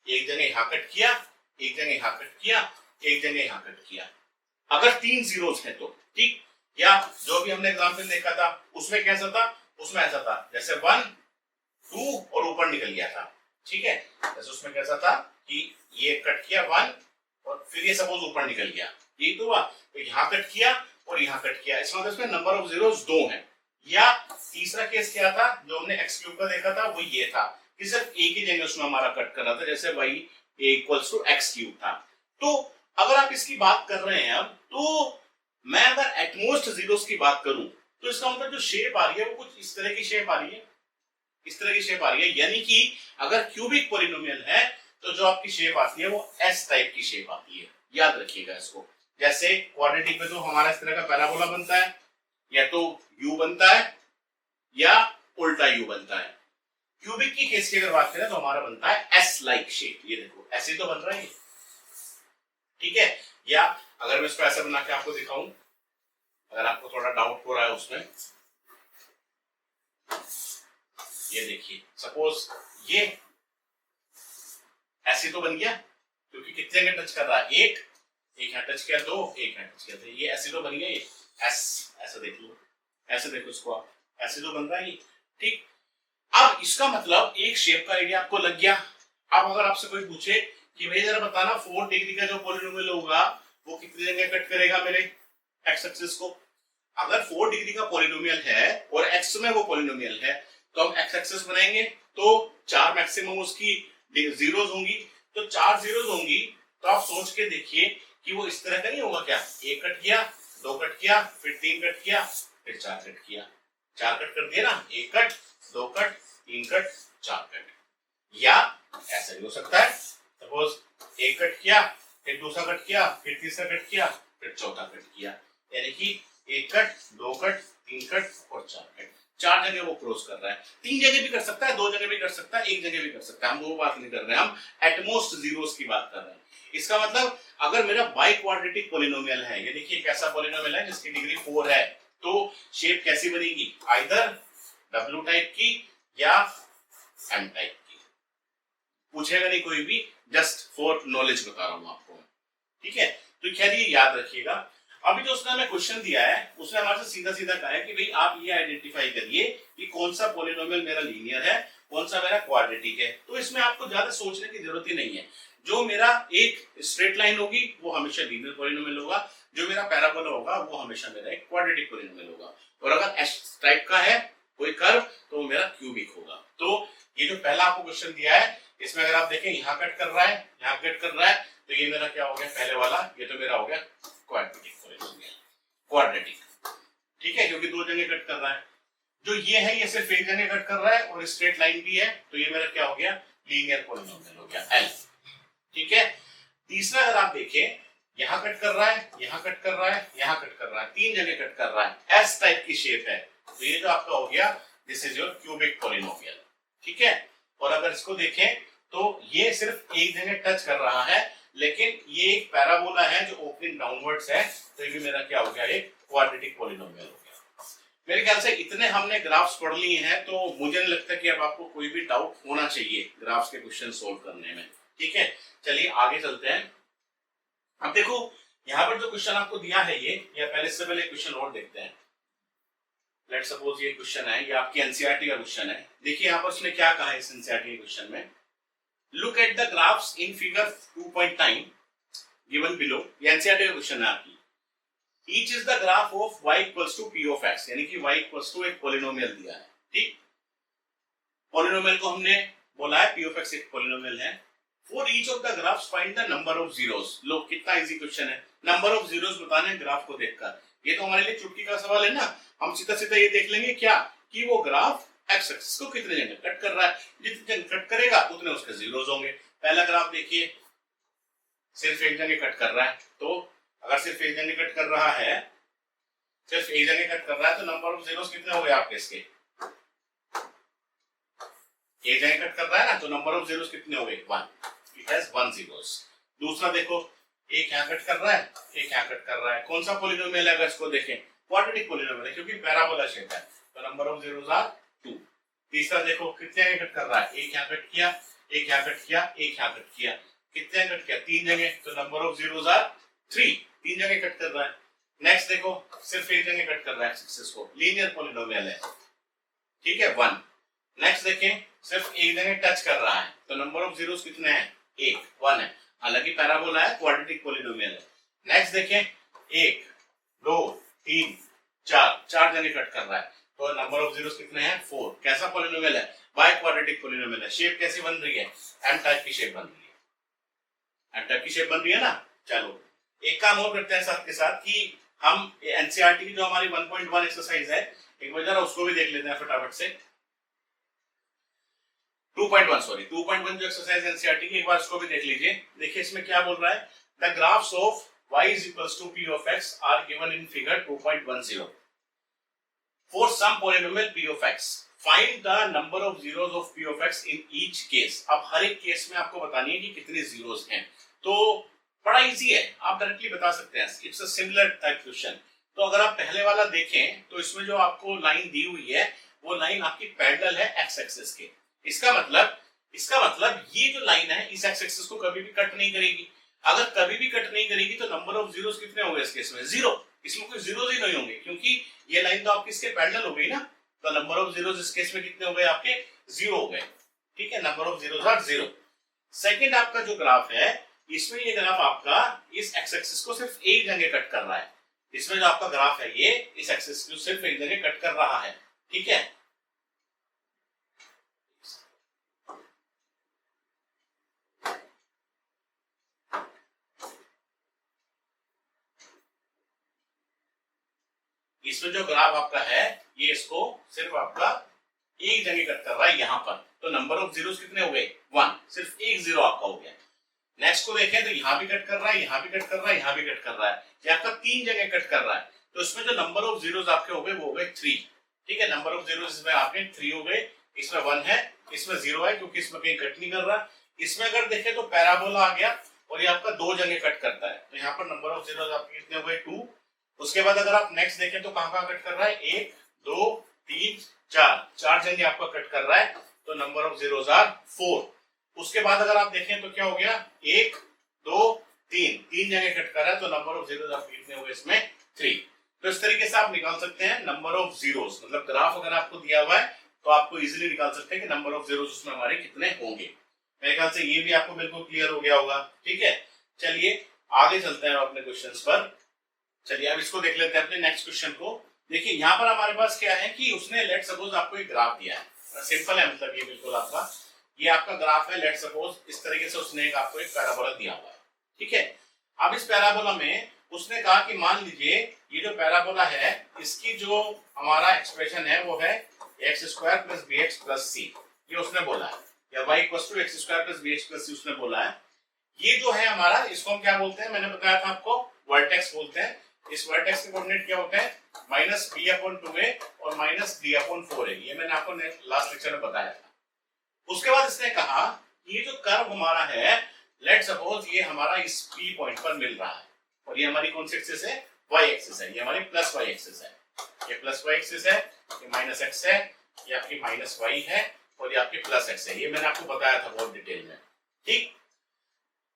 [SPEAKER 1] एक जगह यहां कट किया, एक जगह यहां कट किया, एक जगह यहां कट किया, अगर 3 जीरोस है तो। ठीक, या जो भी हमने एग्जांपल देखा था उसमें कैसा था, उसमें ऐसा था जैसे 1 2 और ऊपर निकल गया था। ठीक है, जैसे उसमें कैसा था कि ये कट किया 1 और फिर ये सपोज ऊपर निकल गया, यही तो हुआ। तो यहाँ कट किया और यहाँ कट किया, इसमें इसमें नंबर ऑफ जीरोस 2 हैं। या तीसरा केस क्या था जो हमने एक्स क्यूब का देखा था, वो ये था कि सिर्फ एक ही जगह उसमें हमारा कट करना था, जैसे y equals to X cube था। तो अगर आप इसकी बात कर रहे हैं अब, तो मैं अगर एटमोस्ट जीरोस की बात करूं तो इसका मतलब जो शेप आ रही है वो कुछ इस तरह की शेप आ रही है, इस तरह की शेप आ रही है। यानी कि अगर क्यूबिक पॉलिनोमियल है तो जो आपकी शेप आती है वो एस टाइप की शेप आती है, याद रखिएगा इसको। जैसे क्वाड्रेटिक में तो हमारा इस तरह का पैराबोला बनता है, या तो यू बनता है या उल्टा यू बनता है। क्यूबिक की केस की अगर बात करें तो हमारा बनता है एस लाइक शेप, ये देखो ऐसे तो बन रहा है। ठीक है, या अगर मैं इसको ऐसा बना के आपको दिखाऊं, अगर आपको थोड़ा डाउट हो रहा है उसमें, ये देखिए सपोज ये ऐसे तो बन गया क्योंकि कितने जगह टच कर रहा है, एक यहाँ टच किया, 2 एक यहाँ टच किया, तो ये ऐसे तो बन गया, ये एस ऐसा देख लो, ऐसे देखो इसको आप, ऐसे तो बन रहा है ये। ठीक, अब इसका मतलब एक शेप का आइडिया आपको लग गया। अब अगर आपसे कोई पूछे कि भाई जरा बताना 4 डिग्री का जो पॉलिनोमियल होगा वो कितनी जगह कट करेगा मेरे एक्स एक्सिस को। अगर 4 डिग्री का पॉलिनोमियल है और एक्स में वो पॉलिनोमियल है तो हम एक्स एक्सिस बनाएंगे, तो 4 मैक्सिमम उसकी जीरोस होंगी, तो 4 जीरोस होंगी। तो आप सोच के देखिए कि वो इस तरह का नहीं होगा क्या, 1 कट किया, 2 कट किया, फिर 3 कट किया, फिर 4 कट किया, 4 कट कर दिया ना, 1 कट 2 कट 3 कट 4 कट। या ऐसा भी हो सकता है, सपोज 1 कट किया, फिर दूसरा कट किया, फिर तीसरा कट किया, फिर चौथा कट किया, यानी कि 1 कट 2 कट 3 कट और 4 कट, 4 जगह वो क्रॉस कर रहा है। 3 जगह भी कर सकता है, 2 जगह भी कर सकता है, 1 जगह भी कर सकता है, हम वो बात नहीं कर रहे हैं, हम एटमोस्ट जीरोस की बात कर रहे हैं। इसका मतलब अगर मेरा बाई क्वाड्रेटिक पॉलिनोमियल है, ये देखिए कैसा पॉलिनोमियल है जिसकी डिग्री 4 है, तो शेप कैसी बनेगी, आइदर डब्ल्यू टाइप की या एम टाइप की। पूछेगा नहीं कोई भी, जस्ट फॉर नॉलेज बता रहा हूं आपको। ठीक है, तो खैर ये याद रखिएगा। अभी जो उसने हमें क्वेश्चन दिया है उसने हमारे से सीधा सीधा कहा है कि भाई आप ये आइडेंटिफाई करिए कि कौन सा पॉलिनोमियल मेरा लीनियर है, कौन सा मेरा क्वाड्रेटिक है। तो इसमें आपको ज्यादा सोचने की जरूरत ही नहीं है। जो मेरा एक स्ट्रेट लाइन होगी वो हमेशा लीनियर पॉलिनोमियल होगा, जो मेरा पैराबोला होगा वो हमेशा मेरा एक क्वाड्रेटिक पॉलिनोमियल होगा, और अगर एस टाइप का है कोई कर्व तो वो मेरा क्यूबिक होगा। तो ये जो पहला आपको क्वेश्चन दिया है इसमें अगर आप देखें यहाँ कट कर रहा है, यहाँ कट कर रहा है, तो ये मेरा क्या हो गया पहले वाला, ये तो मेरा हो गया क्वाड्रेटिक पॉलिनोमियल, क्वाड्रेटिक। ठीक है, क्योंकि 2 जगह कट कर रहा है। जो ये है ये सिर्फ एक जगह कट कर रहा है और स्ट्रेट लाइन भी है, तो ये मेरा क्या हो गया लीनियर पॉलिनोमियल हो गया एल। ठीक है, तीसरा अगर आप देखें यहाँ कट कर रहा है, यहाँ कट कर रहा है, यहाँ कट कर रहा है, 3 जगह कट कर रहा है, एस टाइप की शेप है, तो ये जो आपका हो गया this is your cubic polynomial. ठीक है, और अगर इसको देखें तो ये सिर्फ एक जगह टच कर रहा है, लेकिन ये एक पैराबोला है जो ओपनिंग डाउनवर्ड्स है, तो ये भी मेरा क्या हो गया एक क्वाड्रेटिक पॉलिनोमियल हो गया। मेरे ख्याल से इतने हमने ग्राफ्स पढ़ लिए हैं, तो मुझे नहीं लगता कि अब आपको कोई भी डाउट होना चाहिए ग्राफ्स के क्वेश्चन सोल्व करने में। ठीक है, चलिए आगे चलते हैं। अब देखो यहाँ पर जो क्वेश्चन आपको दिया है ये, या पहले से पहले क्वेश्चन और देखते हैं। लेट्स सपोज ये क्वेश्चन है, ये आपकी एनसीईआरटी का क्वेश्चन है। देखिए यहाँ पर उसने क्या कहा है इस एनसीईआरटी के क्वेश्चन में, look at the graphs in figure 2.9 given below. ये एनसीईआरटी का क्वेश्चन है आपकी। Each is the graph of y equals to p of x, यानी कि y इक्वल्स टू एक पॉलिनोमियल दिया है। ठीक, पॉलिनोमियल को हमने बोला है p ऑफ x एक पॉलिनोमियल है। For each of the graphs find the number of zeros. लो कितना इजी क्वेश्चन है, नंबर ऑफ जीरोस बताने हैं ग्राफ को देखकर। ये तो हमारे लिए चुटकी का सवाल है ना, हम सीधा सीधा ये देख लेंगे क्या कि वो ग्राफ एक्स एक्सिस को कितने जगह कट कर रहा है, जितने जगह कट करेगा उतने उसके जीरोस होंगे। पहला ग्राफ देखिए सिर्फ एक जगह कट कर रहा है, तो अगर सिर्फ एक जगह कट कर रहा है, सिर्फ एक जगह कट कर रहा है, तो नंबर ऑफ जीरोस कितने हो गए आपके इसके, एक जगह कट कर रहा है ना, तो नंबर ऑफ जीरोस कितने हो गए 1, इट हैज 1 जीरोस। दूसरा देखो एक यहाँ कट कर रहा है, एक यहाँ कट कर रहा है, कौन सा पॉलिनोमियल है अगर इसको देखें, क्वाड्रेटिक पॉलिनोमियल है क्योंकि पैराबोला शेप है, तो नंबर ऑफ जीरोस आर 2। तीसरा देखो कितने जगह कट कर रहा है, एक यहाँ कट किया, एक यहाँ कट किया, एक यहाँ कट किया, कितने कट किया 3 जगह, तो नंबर ऑफ जीरोस आर 3, 3 जगह कट कर रहा है। नेक्स्ट देखो सिर्फ एक जगह कट कर रहा है एक्सिस को, लीनियर पॉलिनोमियल है, ठीक है 1। नेक्स्ट देखें सिर्फ एक जगह टच कर रहा है, तो नंबर ऑफ जीरोस कितने हैं 1 है, हालांकि पैराबोला है, क्वाड्रेटिक पॉलिनोमियल है। नेक्स्ट देखें 1 2 3 4, 4 जगह कट कर रहा है, तो नंबर ऑफ जीरोस कितने हैं 4। कैसा पॉलिनोमियल है, बाय क्वाड्रेटिक पॉलिनोमियल है। शेप कैसी बन रही है, एम टाइप की शेप बन रही है, एम टाइप की शेप बन रही है ना। चलो एक काम और करते हैं साथ के साथ कि हम एनसीईआरटी की जो हमारी 1.1 एक्सरसाइज है, एक बार जरा उसको भी देख लेते हैं फटाफट से। 2.1 जो एक्सरसाइज एनसीईआरटी की, एक बार इसको भी देख लीजिए। देखिए इसमें क्या बोल रहा है, the graphs of y is equals to p of x are given in figure 2.10 for some polynomial p of x, find the number of zeros of p of x in each case। अब हर एक case में आपको बतानी है कि कितने zeros हैं, तो बड़ा इजी है, आप डायरेक्टली बता सकते हैं, it's a similar type question. तो अगर आप पहले वाला देखें तो इसमें जो आपको लाइन दी हुई है वो लाइन आपकी पैरेलल है एक्स एक्सिस के। इसका मतलब ये जो लाइन है इस एक्स एक्सिस को कभी भी कट नहीं करेगी। अगर कभी भी कट नहीं करेगी तो नंबर ऑफ जीरोस कितने होंगे इस केस में 0, इसमें कोई जीरोस ही नहीं होंगे क्योंकि ये लाइन तो आपकी इसके पैरेलल हो गई ना, तो नंबर ऑफ जीरोस इस केस में कितने हो गए आपके 0 हो गए, ठीक है, number of zeros are 0। Second आपका जो ग्राफ है, इसमें ये ग्राफ आपका इस एक्स एक्सिस को सिर्फ एक जगह कट कर रहा है, इसमें जो आपका ग्राफ है ये इस एक्सिस को सिर्फ एक जगह कट कर रहा है, ठीक है। इसमें जो ग्राफ आपका है ये इसको सिर्फ आपका एक जगह कट कर रहा है यहाँ पर, तो नंबर ऑफ जीरोस कितने हो गए 1, सिर्फ एक जीरो आपका हो गया। नेक्स्ट को देखें तो यहाँ भी कट कर रहा है, यहाँ भी कट कर रहा है, यहाँ भी कट कर रहा है, ये आपका 3 जगह कट कर रहा है, तो इसमें जो नंबर ऑफ जीरोस आपके हो गए वो हो गए 3, ठीक है। नंबर ऑफ जीरोस इसमें आपके 3 हो गए, इसमें 1 है, इसमें 0 है क्योंकि इसमें कहीं कट नहीं कर रहा। इसमें अगर देखें तो पैराबोला आ गया और ये आपका 2 जगह कट करता है, तो यहाँ पर नंबर ऑफ जीरोस आपके कितने हो गए 2। उसके बाद अगर आप नेक्स्ट देखें तो कहां कट कर रहा है 1 2 3 4, 4 जगह आपका कट कर रहा है, तो नंबर ऑफ जीरोस आर 4। उसके बाद अगर आप देखें तो क्या हो गया 1 2 3, 3 जगह कट कर रहा है, तो नंबर ऑफ जीरोस आपके कितने हो गए इसमें 3। तो इस तरीके से आप निकाल सकते हैं नंबर ऑफ जीरोस, मतलब ग्राफ अगर आपको दिया हुआ है तो आपको इजीली निकाल सकते हैं कि नंबर ऑफ जीरोस उसमें हमारे कितने होंगे। मेरे ख्याल से ये भी आपको बिल्कुल क्लियर हो गया होगा, ठीक है। चलिए आगे चलते हैं अपने क्वेश्चंस पर। चलिए अब इसको देख लेते हैं अपने नेक्स्ट क्वेश्चन को। देखिए यहाँ पर हमारे पास क्या है कि उसने लेट सपोज आपको एक ग्राफ दिया है, सिंपल है, मतलब ये बिल्कुल आपका ये आपका ग्राफ है, लेट सपोज इस तरीके से उसने आपको एक पैराबोला दिया हुआ है, ठीक है। अब इस पैराबोला में उसने कहा कि मान लीजिए ये जो पैराबोला है इसकी जो हमारा एक्सप्रेशन है वो है x square plus B X plus C, ये उसने बोला है, या y equal to x square plus B X plus C उसने बोला है। ये जो है हमारा, इसको हम क्या बोलते हैं, मैंने बताया था आपको वर्टेक्स बोलते हैं। इस वर्टेक्स के कोऑर्डिनेट क्या होते हैं -b/2a और -d/4a, ये मैंने आपको लास्ट लेक्चर में बताया था। उसके बाद इसने कहा ये जो कर्व हमारा है, लेट सपोज ये हमारा इस p पॉइंट पर मिल रहा है और ये हमारी कौन सी एक्सिस है, y एक्सिस है, ये हमारी प्लस y एक्सिस है, ये प्लस y एक्सिस है, ये माइनस x है, ये आपकी माइनस y है और ये आपकी प्लस x है, ये मैंने आपको बताया था बहुत डिटेल में, ठीक।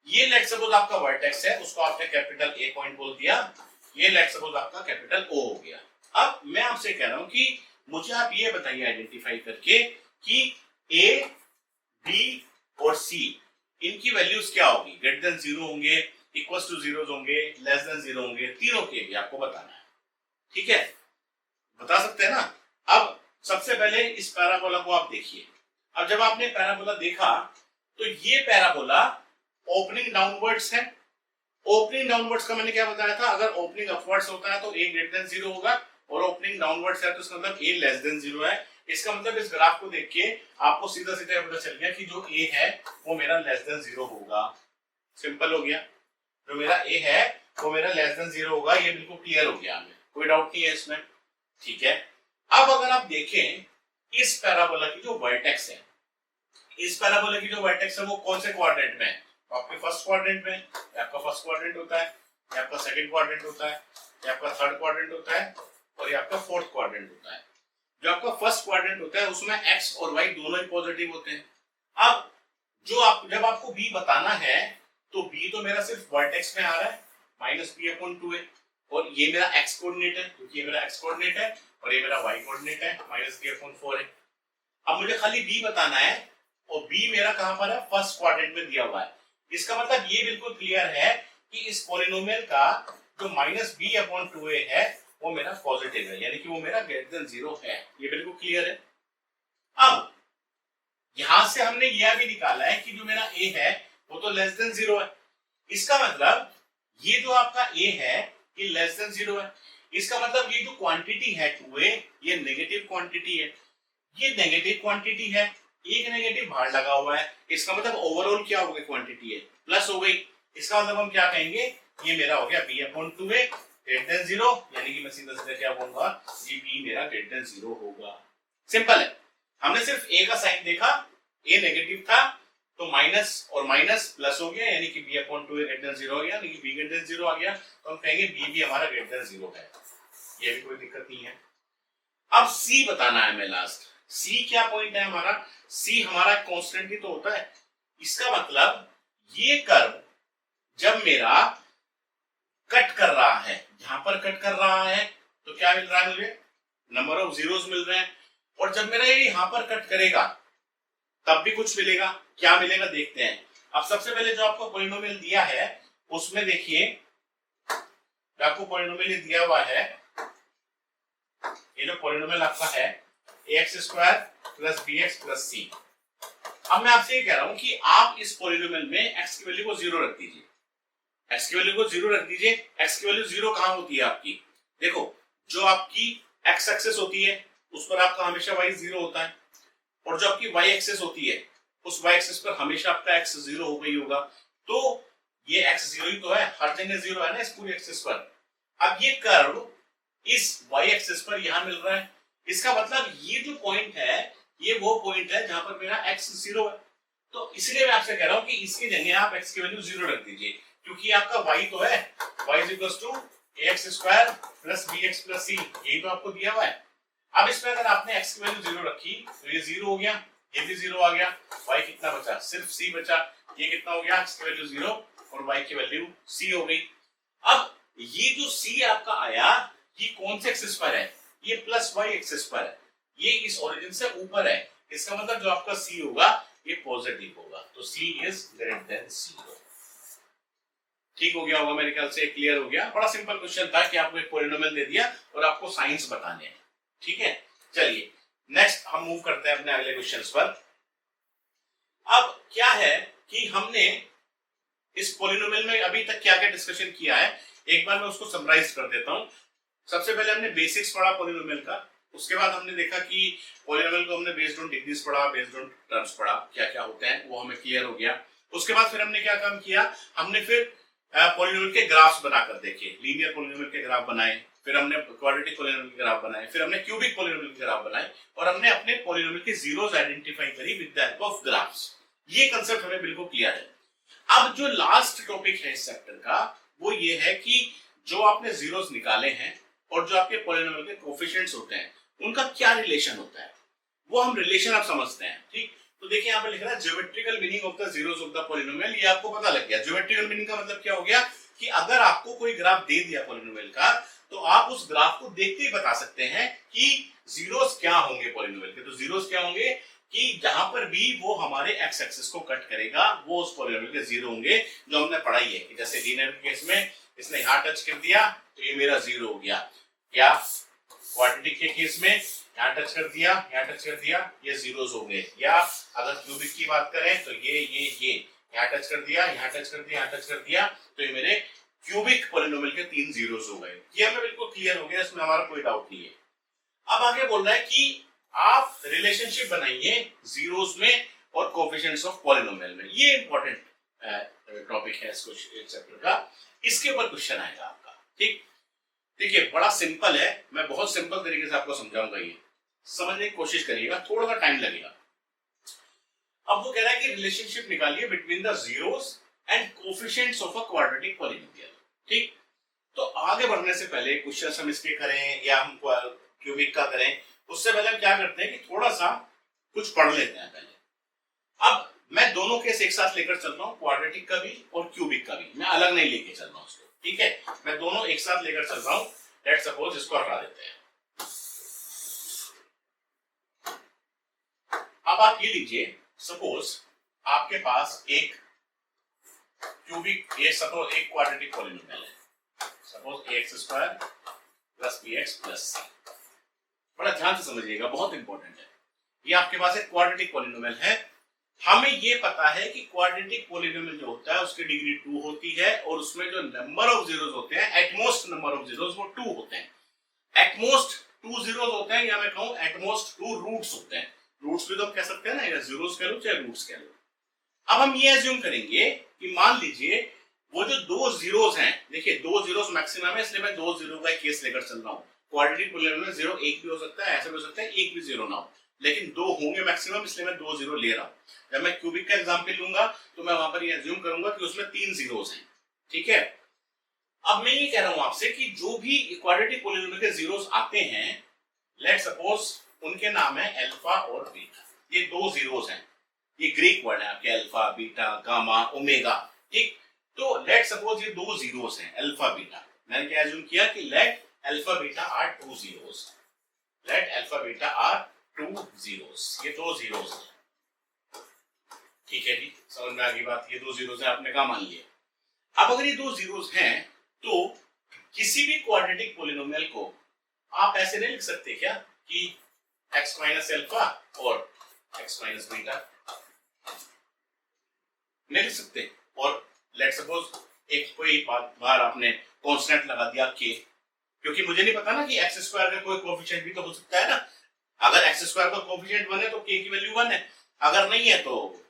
[SPEAKER 1] ये लेट सपोज आपका वर्टेक्स है, उसको आपने कैपिटल A पॉइंट बोल दिया, ये लेट सपोज आपका कैपिटल O हो गया। अब मैं आपसे कह रहा हूं कि मुझे आप ये बताइए आइडेंटिफाई करके कि A, B और C इनकी वैल्यूज क्या होगी, ग्रेटर देन 0 होंगे, इक्वल टू 0 होंगे, लेस देन 0 होंगे, तीनों के भी आपको बताना है, ठीक है, बता सकते हैं ना। अब सबसे पहले इस पैराबोला को आप देखिए। अब जब आपने पैराबोला देखा तो ये पैराबोला ओपनिंग डाउनवर्ड्स है। ओपनिंग डाउनवर्ड्स का मैंने क्या बताया था, अगर ओपनिंग अपवर्ड्स होता है तो a ग्रेटर देन 0 होगा, और ओपनिंग डाउनवर्ड्स है तो इसका मतलब a लेस देन 0 है। इसका मतलब इस ग्राफ को देख के आपको सीधा सीधा पता चल गया कि जो a है वो मेरा लेस देन 0 होगा। सिंपल हो गया, जो मेरा a है वो मेरा लेस देन 0 होगा, ये बिल्कुल क्लियर हो गया हमें, कोई डाउट नहीं है इसमें। ठीक है, अब अगर आप देखें इस पैराबोला की जो वर्टेक्स है, इस पैराबोला की जो वर्टेक्स है वो कौन से क्वाड्रेंट में है, आपके फर्स्ट क्वाड्रेंट में, आपका फर्स्ट क्वाड्रेंट होता है, ये आपका सेकंड क्वाड्रेंट होता है, ये आपका थर्ड क्वाड्रेंट होता है, और ये आपका फोर्थ क्वाड्रेंट होता है। जो आपका फर्स्ट क्वाड्रेंट होता है उसमें x और y दोनों ही पॉजिटिव होते हैं। अब जब आपको b बताना है तो b तो मेरा सिर्फ वर्टेक्स में आ रहा है -b/2a, और ये मेरा x कोऑर्डिनेट है क्योंकि ये मेरा x कोऑर्डिनेट है, और ये मेरा y कोऑर्डिनेट है -b/4 है। अब मुझे खाली b बताना है, और b मेरा कहां पर है, फर्स्ट क्वाड्रेंट में दिया हुआ है। इसका मतलब ये बिल्कुल क्लियर है कि इस पॉलिनोमियल का जो -b/2a है वो मेरा पॉजिटिव है, यानी कि वो मेरा ग्रेटर देन 0 है। ये बिल्कुल क्लियर है। अब यहां से हमने यह भी निकाला है कि जो मेरा a है वो तो लेस देन 0 है। इसका मतलब ये जो आपका a है ये लेस देन 0 है। इसका मतलब ये जो क्वांटिटी है 2a ये नेगेटिव क्वांटिटी है, ये नेगेटिव क्वांटिटी है, एक नेगेटिव बाहर लगा हुआ है। इसका मतलब ओवरऑल क्या हो गई, क्वांटिटी है प्लस हो गई। इसका मतलब हम क्या कहेंगे, ये मेरा हो गया b/2a ग्रेटर देन 0, यानी कि मैं सीधा सीधा क्या बोलूंगा, ये b मेरा ग्रेटर देन 0 होगा। सिंपल है, हमने सिर्फ a का साइन देखा, a नेगेटिव था तो माइनस और माइनस प्लस हो गया, यानी कि b/2a ग्रेटर देन 0 हो गया, यानी कि b ग्रेटर देन 0 आ गया, तो हम कहेंगे b भी हमारा ग्रेटर देन 0 है। ये भी कोई दिक्कत नहीं है। अब c बताना है हमें लास्ट। c क्या पॉइंट है हमारा, c हमारा कांस्टेंट ही तो होता है। इसका मतलब ये कर्व जब मेरा कट कर रहा है, यहां पर कट कर रहा है तो क्या मिल रहा है मुझे, नंबर ऑफ जीरोस मिल रहे हैं, और जब मेरा ये यहां पर कट करेगा तब भी कुछ मिलेगा। क्या मिलेगा देखते हैं। अब सबसे पहले जो आपको पॉलिनोमियल दिया है उसमें देखिए, आपको पॉलिनोमियल दिया हुआ है, ये जो पॉलिनोमियल आपका है ax² + bx + c। अब मैं आपसे ये कह रहा हूं कि आप इस पॉलिनोमियल में x की वैल्यू को 0 रख दीजिए, x की वैल्यू को 0 रख दीजिए। x की वैल्यू 0 कहां होती है आपकी, देखो जो आपकी x एक्सिस होती है उस पर आपका हमेशा y 0 होता है, और जो आपकी y एक्सिस होती है उस y एक्सिस पर हमेशा आपका x 0 हो गई होगा। तो ये x 0 ही तो है, हर जगह 0 है ना इस पूरी एक्सिस पर। अब ये कर्व इस y एक्सिस पर यहां मिल रहा है, इसका मतलब ये जो पॉइंट है ये वो पॉइंट है जहां पर मेरा x 0 है। तो इसलिए मैं आपसे कह रहा हूं कि इसकी जगह आप x की वैल्यू 0 रख दीजिए, क्योंकि आपका y तो है, y = ax² + bx + c, यही तो आपको दिया हुआ है। अब इसमें अगर आपने x की वैल्यू 0 रखी तो ये 0 हो गया, ये भी 0 आ गया, y कितना बचा, सिर्फ c बचा। ये कितना हो गया, x की वैल्यू 0 और y की वैल्यू c हो गई। अब ये जो c आपका आया ये कौन से एक्सिस पर है, ये +y एक्सिस पर है, ये इस ओरिजिन से ऊपर है। इसका मतलब जो आपका c होगा ये पॉजिटिव होगा, तो c इज ग्रेटर देन 0। ठीक हो गया होगा मेरे ख्याल से, क्लियर हो गया। बड़ा सिंपल क्वेश्चन था कि आपको एक पॉलिनोमियल दे दिया और आपको साइंस बताने हैं। ठीक है, चलिए नेक्स्ट हम मूव करते हैं अपने अगले क्वेश्चंस पर। अब क्या है कि हमने इस पॉलिनोमियल में अभी तक क्या क्या डिस्कशन किया है, एक बार मैं उसको समराइज कर देता हूं। सबसे पहले हमने बेसिक्स पढ़ा पॉलिनोमियल का, उसके बाद हमने देखा कि पॉलिनोमियल को हमने बेस्ड ऑन डिग्रीज पढ़ा, बेस्ड ऑन टर्म्स पढ़ा, क्या क्या होते हैं वो हमें क्लियर हो गया। उसके बाद फिर हमने क्या काम किया, हमने फिर पॉलिनोमियल के ग्राफ्स बनाकर देखे, लीनियर पॉलिनोमियल के ग्राफ बनाए, फिर हमने क्वाड्रेटिक पॉलिनोमियल के ग्राफ बनाए, फिर हमने क्यूबिक पॉलिनोमियल के ग्राफ बनाए, और हमने अपने पॉलिनोमियल के जीरोस आइडेंटिफाई करी with the help of graphs. ये कांसेप्ट हमें बिल्कुल क्लियर है। अब जो लास्ट टॉपिक है इस चैप्टर का वो ये है कि जो आपने जीरोस निकाले हैं और जो आपके पॉलिनोमियल के कोएफिशिएंट्स होते हैं उनका क्या रिलेशन होता है, वो हम रिलेशन अब समझते हैं। ठीक, तो देखिए यहाँ पर लिख रहा है geometrical meaning of the zeros of the polynomial. ये आपको पता लग गया। ज्योमेट्रिकल मीनिंग का मतलब क्या हो गया कि अगर आपको कोई ग्राफ दे दिया पॉलिनोमियल का तो आप उस ग्राफ को देखते ही बता सकते हैं कि जीरोस क्या होंगे पॉलिनोमियल के। तो जीरोस क्या होंगे कि जहां पर भी वो हमारे एक्स एक्सिस को कट करेगा वो उस पॉलिनोमियल के जीरो होंगे, जो हमने पढ़ाई है कि जैसे लीनियर केस में इसने यहां टच कर दिया तो ये मेरा जीरो हो गया, या क्वाड्रेटिक के केस में यहाँ टच कर दिया, यहाँ टच कर दिया, ये जीरोस हो गए। या अगर क्यूबिक की बात करें तो ये यहाँ टच कर दिया, यहाँ टच कर दिया, यहाँ टच कर दिया, तो ये मेरे क्यूबिक पॉलिनोमियल के 3 जीरोस हो गए। ये हमें बिल्कुल क्लियर हो गया, इसमें हमारा कोई डाउट नहीं है। अब आगे बोल रहा है कि आप रिलेशनशिप बनाइए जीरोस में और कोएफिशिएंट्स ऑफ पॉलिनोमियल में। ये इंपॉर्टेंट टॉपिक है इस चैप्टर का, इसके ऊपर क्वेश्चन आएगा आपका। ठीक, देखिए बड़ा सिंपल है, मैं बहुत सिंपल तरीके से आपको समझाऊंगा, ये समझने की कोशिश करिएगा, थोड़ा सा टाइम लगेगा। अब वो कह रहा है कि रिलेशनशिप निकालिए between the zeros and coefficients of a quadratic polynomial. ठीक, तो आगे बढ़ने से पहले क्वेश्चन हम इसके करें या हम क्यूबिक का करें, उससे पहले हम क्या करते हैं कि थोड़ा सा कुछ पढ़ लेते हैं पहले। अब मैं दोनों केस एक साथ लेकर चल रहा हूं, क्वाड्रेटिक का भी और क्यूबिक का भी, मैं अलग नहीं लेके चल रहा हूं उसको। ठीक है, मैं दोनों एक साथ लेकर चल रहा हूं। लेट्स सपोज इसको हटा देते हैं। अब आप ये लीजिए, सपोज आपके पास एक क्यूबिक, ये सपोज एक क्वाड्रेटिक पॉलिनोमियल है, suppose ax² plus bx plus c। बड़ा ध्यान से समझिएगा, बहुत इंपॉर्टेंट है। ये आपके पास एक क्वाड्रेटिक पॉलिनोमियल है। हमें ये पता है कि क्वाड्रेटिक पॉलिनोमियल जो होता है उसकी डिग्री 2 होती है और उसमें जो नंबर ऑफ जीरोस होते हैं, एटमोस्ट नंबर ऑफ जीरोस वो 2 होते हैं। एटमोस्ट 2 जीरोस होते हैं, या मैं कहूं एटमोस्ट 2 रूट्स होते हैं। रूट्स भी तो हम कह सकते हैं ना, या जीरोस कह लो चाहे रूट्स कह लो। अब हम ये एज्यूम करेंगे कि मान लीजिए वो जो 2 जीरोस हैं, देखिए 2 जीरोस मैक्सिमम है, इसलिए मैं 2 जीरो का केस लेकर चल रहा हूं। क्वाड्रेटिक पॉलिनोमियल में 0 1 भी हो सकता है, ऐसा भी हो सकता है 1 भी 0 ना हो, लेकिन 2 होंगे मैक्सिमम, इसलिए मैं 2 जीरो ले रहा हूं। जब मैं क्यूबिक का एग्जांपल लूंगा तो मैं वहां पर ये अज्यूम करूंगा कि उसमें 3 जीरोस हैं। ठीक है, अब मैं ये कह रहा हूं आपसे कि जो भी क्वाड्रेटिक पॉलिनोमियल के जीरोस आते हैं, लेट्स सपोज उनके नाम है अल्फा और बीटा। ये 2 जीरोस हैं, ये ग्रीक वर्ड है आपके, अल्फा बीटा गामा ओमेगा। ठीक, तो लेट्स सपोज ये 2 जीरोस हैं अल्फा बीटा। मैंने क्या अज्यूम किया कि let alpha beta are 2 zeros, let alpha beta are 2 zeros, ये 2 जीरोस हैं। ठीक है जी, समझ में आ गई बात, ये 2 जीरोस हैं, आपने कहा मान लिया। अब अगर ये 2 जीरोस हैं तो किसी भी क्वाड्रेटिक पॉलिनोमियल को आप ऐसे नहीं लिख सकते क्या कि x माइनस अल्फा और x माइनस बीटा, नहीं लिख सकते। और लेट सपोज एक कोई बार आपने कांस्टेंट लगा दिया k, क्योंकि मुझे नहीं पता ना कि x² का कोई कोएफिशिएंट भी तो हो सकता है ना। अगर x² का कोएफिशिएंट 1 है तो k की वैल्यू 1 है, अगर नहीं है तो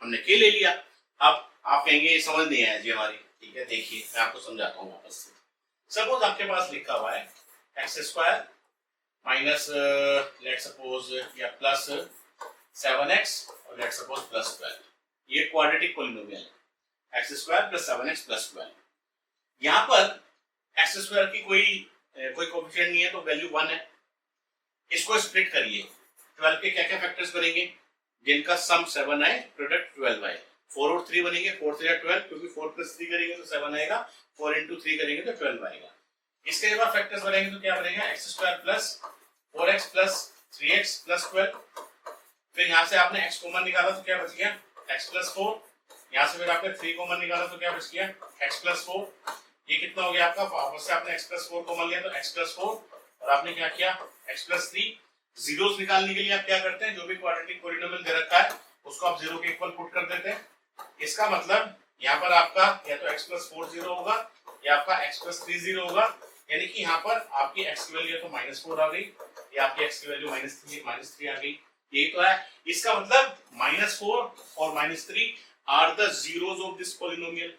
[SPEAKER 1] हमने k ले लिया। अब आप कहेंगे ये समझ नहीं आया जी हमारी। ठीक है, देखिए मैं आपको समझाता हूँ वापस से। सपोज आपके पास लिखा हुआ है x² माइनस लेट सपोज या प्लस 7x और लेट सपोज प्लस 12, ये क्वाड्रेटिक पॉलिनोमियल है, x² प्लस 7x प्लस 12। यहाँ पर x² की कोई कोएफिशिएंट नहीं है तो वैल्यू 1 है। इसको स्प्लिट करिए, 12 के क्या क्या फैक्टर्स बनेंगे जिनका सम 7 आए, प्रोडक्ट 12 आए। 4 और 3 बनेंगे, 4 3 12, क्योंकि 4 प्लस 3 करेंगे तो 7 आएगा, 4 इंटू 3 करेंगे तो 12 आएगा। इसके बाद फैक्टर्स बनेंगे तो क्या बनेगा, x² plus 4x plus 3x plus 12। फिर यहाँ से आपने x कॉमन निकाला तो क्या बच गया, x प्लस 4। यहाँ से फिर आपने 3 कॉमन निकाला तो क्या बच गया, x प्लस 4। ये कितना हो गया आपका, वापस से आपने x प्लस 4 कॉमन लिया तो x प्लस 4, और आपने क्या किया x प्लस 3। जीरोस निकालने के लिए आप क्या करते हैं, जो भी क्वाड्रेटिक पॉलिनोमियल दे रखा है उसको आप 0 के इक्वल पुट कर देते हैं। इसका मतलब यहाँ पर आपका या तो x प्लस 4 0 होगा या आपका x प्लस 3 0 होगा, यानी कि यहाँ पर आपकी x की वैल्यू तो -4 आ गई या आपकी x की वैल्यू -3 आ गई। यही तो है, इसका मतलब -4 और -3 are the zeros of this polynomial.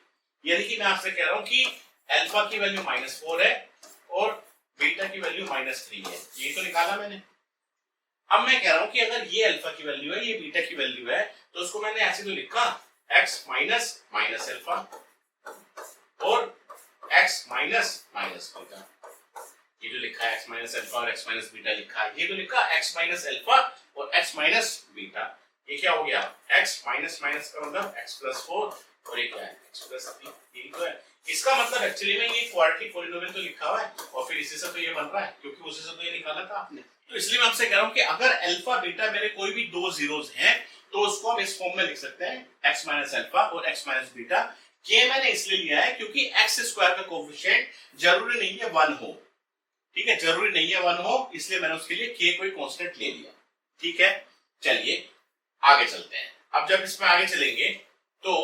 [SPEAKER 1] यानी कि मैं आपसे कह रहा हूँ कि अल्फा की वैल्यू -4 है और बीटा की वैल्यू -3 है, ये तो निकाला मैंने। अब मैं कह रहा हूं कि अगर ये अल्फा की वैल्यू है, ये बीटा की वैल्यू है, तो उसको मैंने ऐसे तो लिखा x माइनस माइनस अल्फा और x माइनस माइनस बीटा। ये जो लिखा है x माइनस अल्फा और x माइनस बीटा लिखा है, ये तो लिखा x माइनस अल्फा और x माइनस बीटा। ये क्या हो गया, x माइनस माइनस का मतलब x प्लस 4 और ये क्या है x प्लस 3। यही तो है, इसका मतलब एक्चुअली में ये क्वाड्रेटिक पॉलिनोमियल तो लिखा हुआ है और फिर इसी से तो ये बन रहा है, क्योंकि उसी से तो ये निकाला था आपने। तो इसलिए मैं आपसे कह रहा हूं कि अगर अल्फा बीटा मेरे कोई भी 2 जीरोस हैं तो उसको हम इस फॉर्म में लिख सकते हैं x माइनस अल्फा और x माइनस बीटा। k मैंने इसलिए लिया है क्योंकि x² का कोएफिशिएंट जरूरी नहीं है 1 हो। ठीक है, जरूरी नहीं है 1 हो, इसलिए मैंने उसके लिए k कोई कांस्टेंट ले लिया। ठीक है, चलिए आगे चलते हैं। अब जब इसमें आगे चलेंगे तो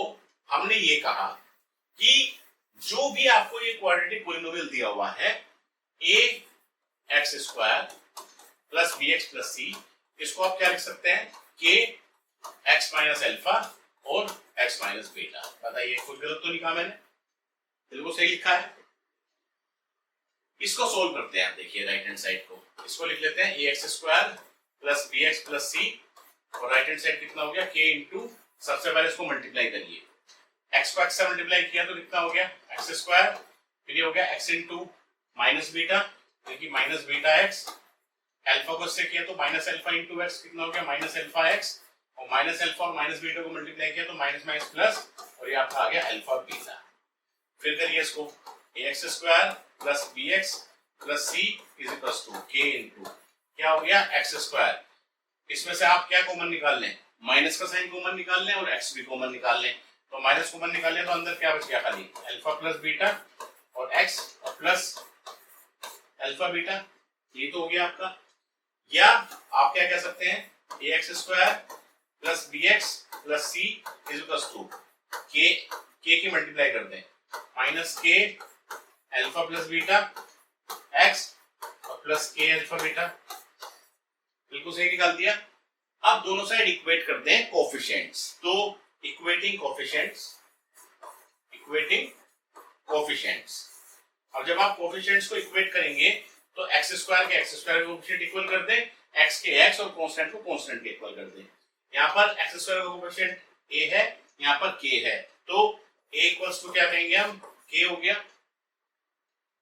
[SPEAKER 1] हमने ये कहा कि जो भी आपको ये क्वाड्रेटिक पॉलिनोमियल दिया हुआ है a x square plus B X plus C, इसको आप क्या लिख सकते हैं k x माइनस अल्फा और x माइनस बीटा। बताइए कुछ गलत तो नहीं कहा मैंने? बिल्कुल सही लिखा है। इसको सोल्व करते हैं। आप देखिए राइट हैंड साइड को, इसको लिख लेते हैं ax square plus B X plus C, और राइट हैंड साइड कितना हो गया k इंटू, सबसे पहले इसको मल्टीप्लाई करिए, x को x से मल्टीप्लाई किया तो कितना हो गया x स्क्वायर, फिर ये हो गया x इंटू माइनस बीटा, देखिए माइनस बीटा x, अल्फा को इससे किया तो माइनस अल्फा इंटू x, कितना हो गया माइनस अल्फा x, और माइनस अल्फा और माइनस बीटा को मल्टीप्लाई किया तो माइनस माइनस प्लस, और ये आपका आ गया अल्फा बीटा। फिर करिए इसको ax square plus bx plus c is equal to k into, क्या हो गया x स्क्वायर, इसमें से आप क्या कॉमन निकाल लें, माइनस का साइन कॉमन निकाल लें और x भी कॉमन निकाल लें, तो माइनस कॉमन निकाल लें तो अंदर क्या बच गया खाली अल्फा प्लस बीटा और x और प्लस अल्फा बीटा, ये तो हो गया आपका। या आप क्या कह सकते हैं ax square plus bx plus c is equal to k की मल्टीप्लाई कर दें minus k alpha plus beta x और प्लस k अल्फा बीटा, बिल्कुल सही निकाल दिया। अब दोनों साइड इक्वेट करते हैं कोफिशिएंट्स, तो इक्वेटिंग कोफिशिएंट्स। अब जब आप कोफिशिएंट्स को इक्वेट करेंगे तो x स्क्वायर के x स्क्वायर कोफिशिएंट इक्वल कर दें, x के x और कांस्टेंट को कांस्टेंट के इक्वल कर दें। यहाँ पर x स्क्वायर का कोफिशिएंट a है, यहाँ पर k है, तो a इक्वल्स टू क्या कहेंगे हम k हो गया,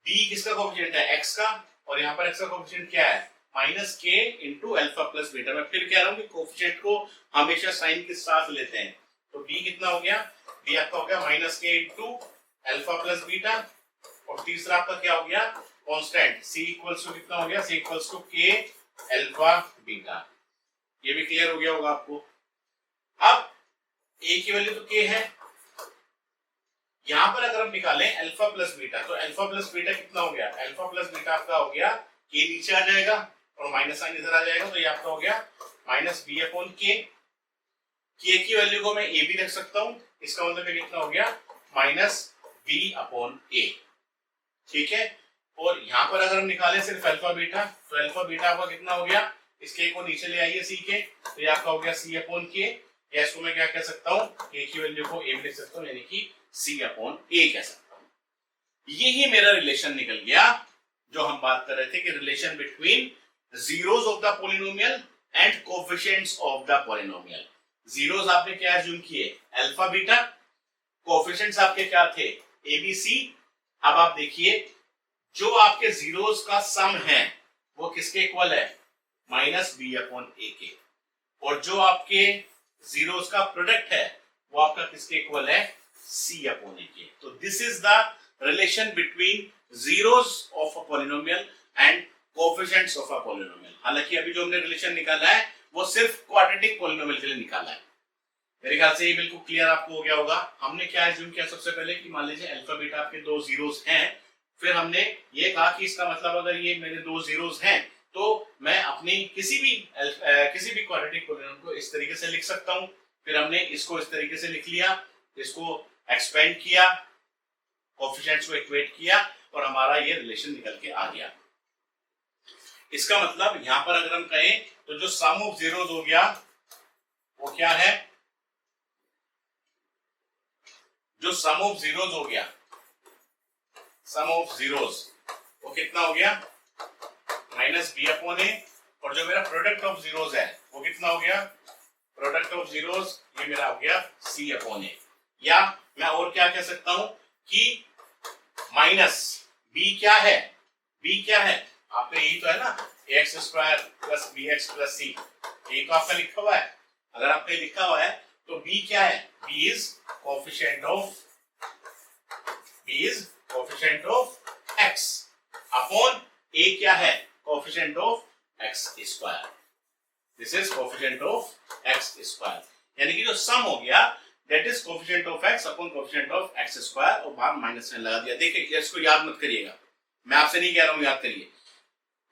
[SPEAKER 1] b किसका कोफिशिएंट है x का, और यहाँ पर x का कोफिशिएंट क्या है minus k into alpha plus beta. मैं फिर कह रहा हूँ कि कोफिशिएंट को हमेशा साइन के साथ लेते हैं, तो b कितना हो गया, b आपका हो गया minus k into alpha plus beta, और तीसरा आपका क्या हो गया कांस्टेंट c इक्वल्स टू कितना हो गया, c equals to k alpha beta. ये भी क्लियर हो गया होगा आपको। अब a की वैल्यू तो k है, यहां पर अगर हम निकालें अल्फा प्लस बीटा, तो अल्फा प्लस बीटा कितना हो गया, अल्फा प्लस बीटा आपका हो गया k नीचे आ जाएगा और माइनस साइन इधर आ जाएगा, तो ये आपका हो गया minus b upon k। k की वैल्यू को मैं a भी रख सकता हूं, इसका मतलब ये कितना हो गया माइनस b अपॉन a। ठीक है, और यहाँ पर अगर हम निकालें सिर्फ अल्फा बीटा, तो अल्फा बीटा आपका कितना हो गया, इस k को नीचे ले आइए c के, तो ये आपका हो गया c अपॉन k, या इसको मैं क्या कह सकता हूँ k की वैल्यू को a भी लिख सकता हूँ, यानी कि c अपॉन a कह सकता हूँ। यही मेरा रिलेशन निकल गया जो हम बात कर रहे थे कि relation between zeros of the polynomial and coefficients of the polynomial. Zeros आपने क्या एज्यूम किए अल्फा बीटा, कोफिशिएंट्स आपके क्या थे ए बी सी। अब आप देखिए जो आपके जीरोस का सम है वो किसके इक्वल है माइनस बी अपॉन ए के, और जो आपके जीरोस का प्रोडक्ट है वो आपका किसके इक्वल है सी अपॉन ए के। तो this is the relation between zeros of a polynomial and coefficients of a polynomial। हालांकि अभी जो हमने रिलेशन निकाला है वो सिर्फ क्वाड्रेटिक पॉलिनोमियल के लिए निकाला है। मेरे ख्याल से ये बिल्कुल क्लियर आपको हो गया होगा। हमने क्या एज्यूम किया सबसे पहले कि मान लीजिए अल्फा बीटा आपके दो जीरोस हैं, फिर हमने ये कहा कि इसका मतलब अगर ये मेरे दो जीरोस हैं तो मैं अपनी किसी भी क्वाड्रेटिक पॉलिनोमियल को इस तरीके से लिख सकता हूँ। फिर हमने इसको इस तरीके से लिख लिया, इसको एक्सपेंड किया, कोफिशिएंट्स को इक्वेट किया और हमारा ये रिलेशन निकल के आ गया। इसका मतलब यहां पर अगर हम कहें तो जो सम ऑफ जीरोस हो गया वो क्या है, जो सम ऑफ जीरोस हो गया, सम ऑफ जीरोस वो कितना हो गया माइनस बी अपॉन ए, और जो मेरा प्रोडक्ट ऑफ जीरोस है वो कितना हो गया प्रोडक्ट ऑफ जीरोस, ये मेरा हो गया सी अपॉन ए। या मैं और क्या कह सकता हूं कि माइनस b क्या है, b क्या है आपने यही तो है ना X square plus B X plus C, ये तो आपका लिखा हुआ है। अगर आपने लिखा हुआ है तो b क्या है, b is coefficient of x upon a क्या है coefficient of x square, this is coefficient of x square. यानी कि जो सम हो गया that is coefficient of x upon coefficient of x square, और बाहर माइनस साइन लगा दिया। देखिए इसको याद मत करिएगा, मैं आपसे नहीं कह रहा हूं याद करिए,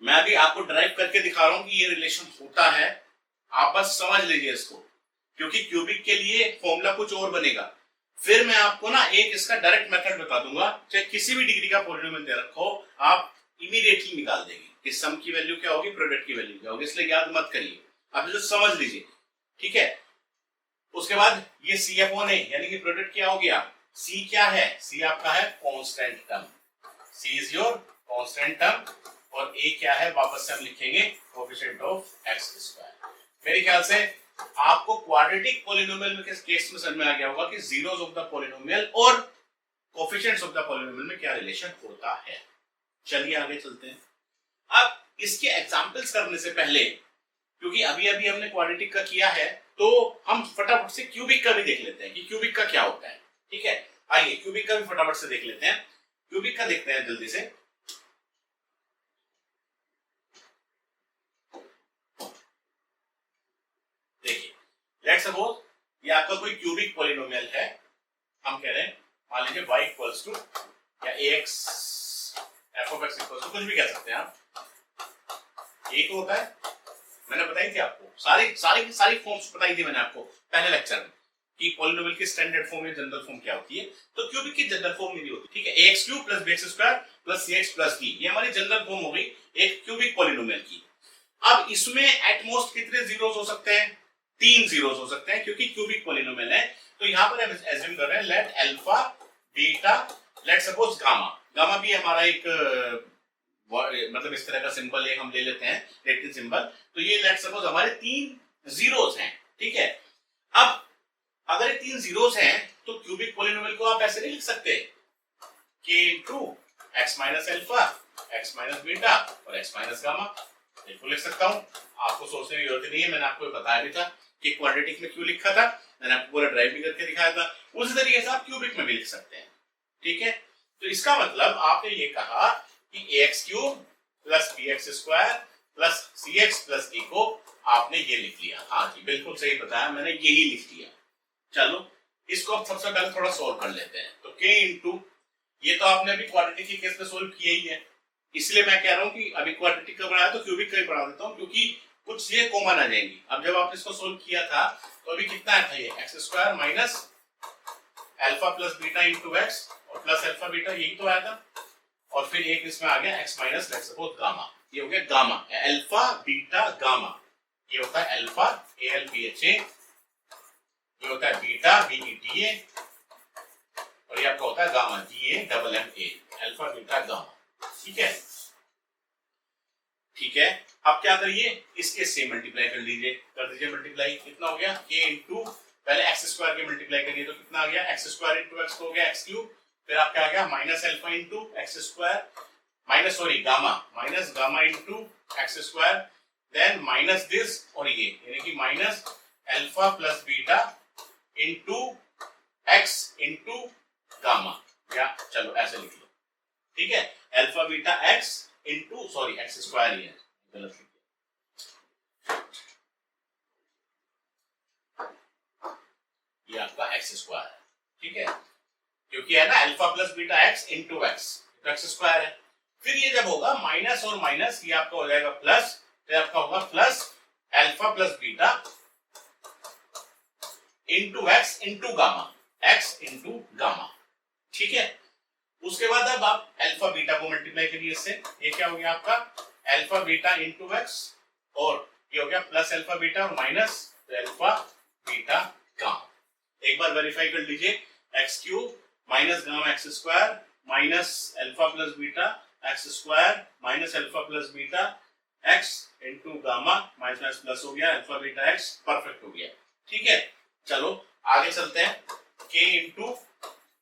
[SPEAKER 1] मैं अभी आपको ड्राइव करके दिखा रहा हूं कि ये रिलेशन होता है, आप बस समझ लीजिए इसको, क्योंकि क्यूबिक के लिए फॉर्मूला कुछ और बनेगा। फिर मैं आपको ना एक इसका डायरेक्ट मेथड बता दूंगा, चाहे किसी भी डिग्री का पॉलिनोमियल दे रखो, आप इमीडिएटली निकाल देंगे कि सम की वैल्यू क्या होगी, प्रोडक्ट की वैल्यू क्या होगी, इसलिए याद मत करिए, आप जो समझ लीजिए, ठीक है। उसके बाद ये सी अपॉन ए, यानी कि प्रोडक्ट क्या हो गया, सी क्या है, सी आपका है constant term, c is your constant term, और ए क्या है, वापस से हम लिखेंगे कोएफिशिएंट ऑफ एक्स स्क्वायर। मेरे ख्याल से आपको क्वाड्रेटिक पॉलिनोमियल में किस केस में समझ में आ गया होगा कि जीरोस ऑफ द पॉलिनोमियल और कोएफिशिएंट्स ऑफ द पॉलिनोमियल में क्या रिलेशन होता है। चलिए आगे चलते हैं। अब इसके एग्जांपल्स करने से पहले, क्योंकि अभी अभी हमने क्वाड्रेटिक का किया है, तो हम फटाफट से क्यूबिक का भी देख लेते हैं कि क्यूबिक का क्या होता है, ठीक है। आइए क्यूबिक का भी फटाफट से देख लेते हैं। क्यूबिक का देखते हैं जल्दी से। देखिए, लेट्स सपोज ये आपका कोई क्यूबिक पॉलिनोमियल है, हम कह रहे हैं मान लीजिए y इक्वल्स टू या ax f of x equals to, कुछ भी कह सकते हैं आप, ये तो होता है, मैंने बताई थी आपको, सारी फॉर्म्स बताई थी मैंने आपको पहले लेक्चर में कि पॉलिनोमियल की स्टैंडर्ड फॉर्म या जनरल फॉर्म क्या होती है। तो क्यूबिक की जनरल फॉर्म नहीं होती, ठीक है। ax cube plus bx square plus cx plus d, ये हमारी जनरल फॉर्म हो गई एक क्यूबिक पॉलिनोमियल की। अब इसमें एट मोस्ट कितने जीरोस हो सकते हैं, 3 जीरोस हो सकते हैं, क्योंकि क्यूबिक पॉलिनोमियल है। तो यहां पर हम एज्यूम कर रहे हैं late alpha beta, let suppose gamma, gamma भी हमारा एक मतलब इस तरह का सिंबल एक हम ले लेते हैं, लैटिन सिंबल। तो ये लेट सपोज हमारे 3 जीरोस हैं, ठीक है। अब अगर ये 3 जीरोस हैं तो क्यूबिक पॉलिनोमियल को आप ऐसे नहीं लिख सकते k into x minus alpha, x minus beta और x माइनस गामा, बिल्कुल लिख सकता हूं, आपको सोचने की जरूरत नहीं है। मैंने आपको बताया भी था कि क्वाड्रेटिक में क्यों लिखा था, मैंने आपको पूरा ड्राइव भी करके दिखाया था। उसी तरीके से आप क्यूबिक में भी लिख सकते हैं, ठीक है। तो इसका मतलब आपने ये कहा कि ax cube plus bx square plus cx plus d को आपने ये लिख लिया। हाँ जी, बिल्कुल सही बताया, मैंने यही लिख लिया। चलो इसको अब सबसे पहले थोड़ा सोल्व कर लेते हैं। तो k इंटू, ये तो आपने अभी क्वाड्रेटिक के केस में सोल्व किया ही है, इसलिए मैं कह रहा हूं कि अभी क्वाड्रेटिक का बनाया तो क्यूबिक का ही बना देता हूं, क्योंकि कुछ ये कॉमन आ जाएंगी। अब जब आपने इसको सोल्व किया था तो अभी कितना आया था, ये x square minus alpha plus beta into x और प्लस अल्फा बीटा, यही तो आया था। और फिर एक इसमें आ गया x minus let's suppose gamma, ये हो गया गामा, अल्फा बीटा गामा, ये होता है अल्फा ALPHA, ये होता है बीटा BETA, और ये आपका होता है gamma GAMMA, alpha beta gamma, ठीक है। ठीक है, अब क्या करिए, इसके से मल्टीप्लाई कर लीजिए, कर दीजिए मल्टीप्लाई, कितना हो गया k इंटू, पहले एक्स स्क्वायर के मल्टीप्लाई करिए तो कितना आ गया, एक्स स्क्वायर इंटू एक्स हो गया एक्स क्यूब, फिर आपका आ गया minus alpha into X square, minus sorry gamma, minus gamma into X square, then minus this और ये, यानी कि minus alpha plus beta into X into gamma, या चलो ऐसे लिख लो, ठीक है। Alpha beta X into sorry X square, ही है गलत लिख दिया, ये आपका एक्स स्क्वायर है, ठीक है, क्योंकि है ना alpha plus beta X into x, तो एक्स स्क्वायर है। फिर ये जब होगा माइनस और माइनस, ये आपका हो जाएगा प्लस, तो आपका होगा plus alpha plus beta into X into gamma, x into gamma, ठीक है। उसके बाद अब आप अल्फा बीटा को मल्टीप्लाई करिए इससे, ये क्या हो गया आपका अल्फा बीटा इंटू एक्स, और ये हो गया प्लस अल्फा बीटा और माइनस अल्फा बीटा गामा। एक बार वेरीफाई कर लीजिए, x cube minus gamma x square minus alpha plus beta x square minus alpha plus beta X into gamma, minus plus हो गया अल्फा बीटा एक्स, परफेक्ट हो गया, ठीक है। चलो आगे चलते हैं, k इंटू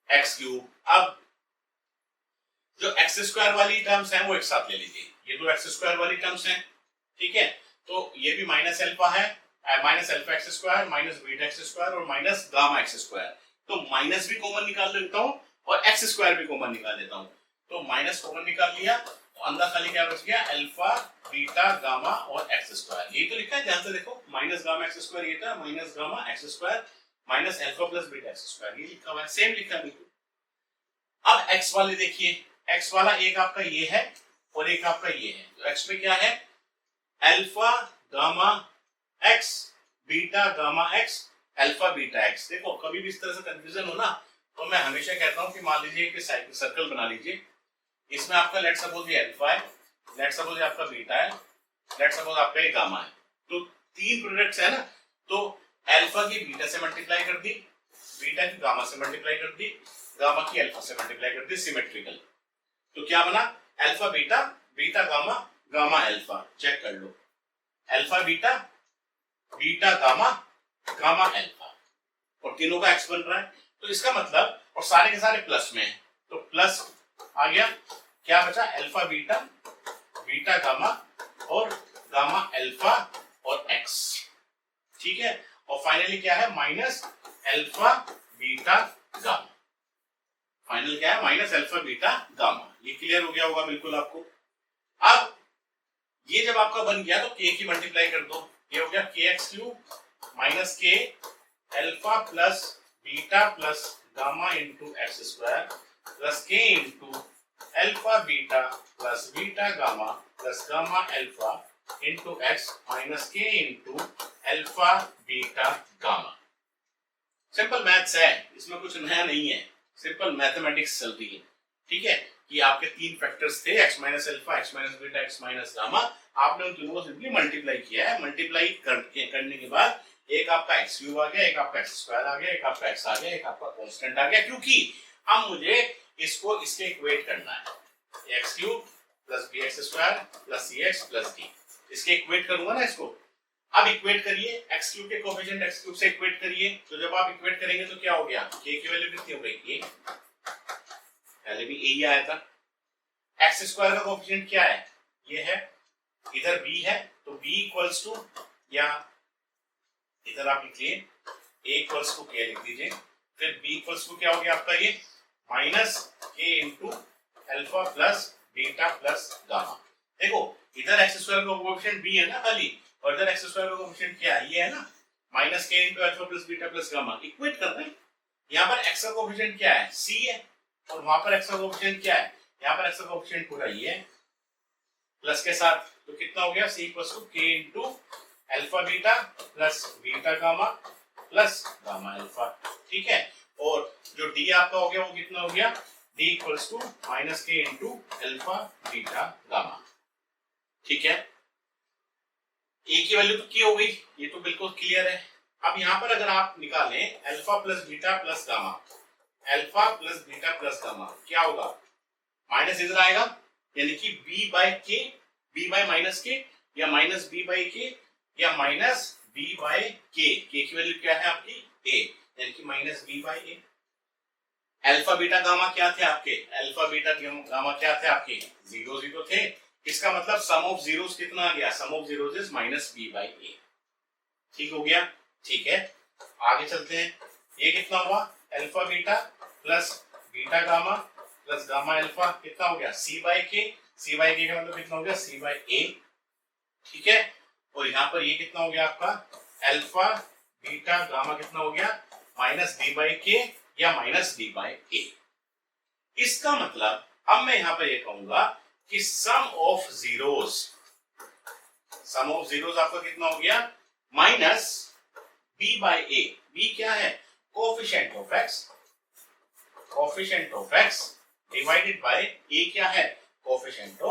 [SPEAKER 1] एक्स क्यूब। अब जो एक्स स्क्वायर वाली टर्म्स हैं वो एक साथ ले लीजिए, ये तो एक्स स्क्वायर वाली टर्म्स हैं, ठीक है। तो ये भी माइनस अल्फा है, minus alpha x square minus beta x square और माइनस गामा एक्स स्क्वायर, तो माइनस भी कॉमन निकाल लेता हूं और एक्स स्क्वायर भी कॉमन निकाल लेता हूं। तो माइनस कॉमन निकाल लिया, तो अंदर खाली क्या बच गया, अल्फा बीटा गामा और एक्स स्क्वायर, यही तो लिखा है, ध्यान से देखो, माइनस गामा एक्स स्क्वायर ये था, minus gamma x square minus alpha plus beta x square, ये लिखा हुआ है, सेम लिखा है बिल्कुल। अब एक्स वाले देखिए, एक्स वाला एक आपका ये है और एक आपका ये है। तो एक्स में क्या है, alpha gamma x beta gamma x alpha beta x. देखो कभी भी इस तरह से कंफ्यूजन हो ना, तो मैं हमेशा कहता हूँ कि मान लीजिए कि साइकिल सर्कल बना लीजिए, इसमें आपका लेट सपोज ये अल्फा है, लेट सपोज ये आपका बीटा है, लेट सपोज आपका ये गामा है। तो तीन प्रोडक्ट्स है ना, तो अल्फा की बीटा से मल्टीप्लाई कर दी, बीटा की गामा से मल्टीप्लाई कर दी, गामा की अल्फा से मल्टीप्लाई कर दी, सिमेट्रिकल। तो क्या बना, alpha beta beta gamma gamma alpha. Check कर लो, alpha beta beta gamma gamma alpha, और तीनों का एक्स बन रहा है। तो इसका मतलब, और सारे के सारे प्लस में है, तो प्लस आ गया, क्या बचा, अल्फा बीटा बीटा गामा और गामा अल्फा और एक्स। ठीक है, और फाइनली क्या है, minus alpha beta gamma. Final क्या है, माइनस अल्फा बीटा गामा। ये क्लियर हो गया होगा बिल्कुल आपको। अब ये जब आपका बन गया तो के की मल्टीप्लाई कर दो, ये हो गया K X cube minus K alpha plus beta plus gamma into X square plus K into alpha beta plus beta gamma plus gamma alpha into X minus K into alpha beta gamma. Simple maths है, इसमें कुछ नया नहीं है, simple mathematics चलती है। ठीक है, कि आपके तीन फैक्टर्स थे, x minus alpha, x minus beta, x minus gamma. आपने उन तीनों को सिंपली मल्टीप्लाई किया है। मल्टीप्लाई करने के बाद एक आपका एक्स क्यूब आ गया, एक आपका एक्स स्क्वायर आ गया, एक आपका एक्स आ गया, एक आपका कांस्टेंट आ गया, क्योंकि अब मुझे इसको इसके इक्वेट करना है। X cube plus B X square plus C X plus D, इसके इक्वेट करूंगा ना इसको। अब इक्वेट करिए, एक्स क्यूब के कोएफिशिएंट एक्स क्यूब से इक्वेट करिए। तो जब आप इक्वेट करेंगे तो क्या हो गया, के की वैल्यू कितनी हो गई, ए, पहले भी ए ही आया था। एक्स स्क्वायर का कोएफिशिएंट क्या है, ये है, इधर बी है, तो बी इक्वल्स टू, या इधर आप लिखिए a इक्वल्स टू के लिख दीजिए, फिर b इक्वल्स टू क्या हो गया आपका, ये minus K into alpha plus beta plus gamma. देखो इधर एक्स स्क्वायर का कोएफिशिएंट b है ना खाली, और इधर एक्स स्क्वायर का कोएफिशिएंट क्या है, ये है ना, minus K into alpha plus beta plus gamma. Equate कर रहे हैं। यहाँ पर x का कोएफिशिएंट क्या है, c है, और वहां पर x का कोएफिशिएंट क्या है, यहाँ पर x का कोएफिशिएंट पूरा ये है प्लस के साथ। तो कितना हो गया, c इक्वल्स टू के into alpha beta plus beta gamma plus gamma alpha. ठीक है, और जो डी आपका हो गया वो कितना हो गया, D equals to minus K into alpha beta gamma. ठीक है, ए की वैल्यू तो की हो गई, ये तो बिल्कुल क्लियर है। अब यहाँ पर अगर आप निकालें alpha plus beta plus gamma, alpha plus beta plus gamma, क्या होगा, माइनस इधर आएगा, यानी कि b बाय के, b बाय माइनस के, या माइनस b बाय के, या माइनस b बाय के। के की वैल्यू क्या है आपकी, a, यानी कि minus b by a। Alpha beta gamma क्या थे आपके, अल्फा बीटा गामा क्या थे आपके, 0 0 थे। इसका मतलब सम ऑफ जीरोस कितना आ गया, sum of zeros is minus b by a। ठीक हो गया, ठीक है, आगे चलते हैं। ये कितना हुआ, alpha beta plus beta gamma plus gamma alpha, कितना हो गया, c बाय के। c बाय के का मतलब कितना हो गया, c बाय a। ठीक है, और यहाँ पर ये कितना हो गया आपका, अल्फा बीटा गामा कितना हो गया, माइनस b बाय के या माइनस b बाय a। इसका मतलब अब मैं यहाँ पर ये कहूंगा कि सम ऑफ जीरोस आपका कितना हो गया, minus b by a। b क्या है, coefficient of x divided by a क्या है, coefficient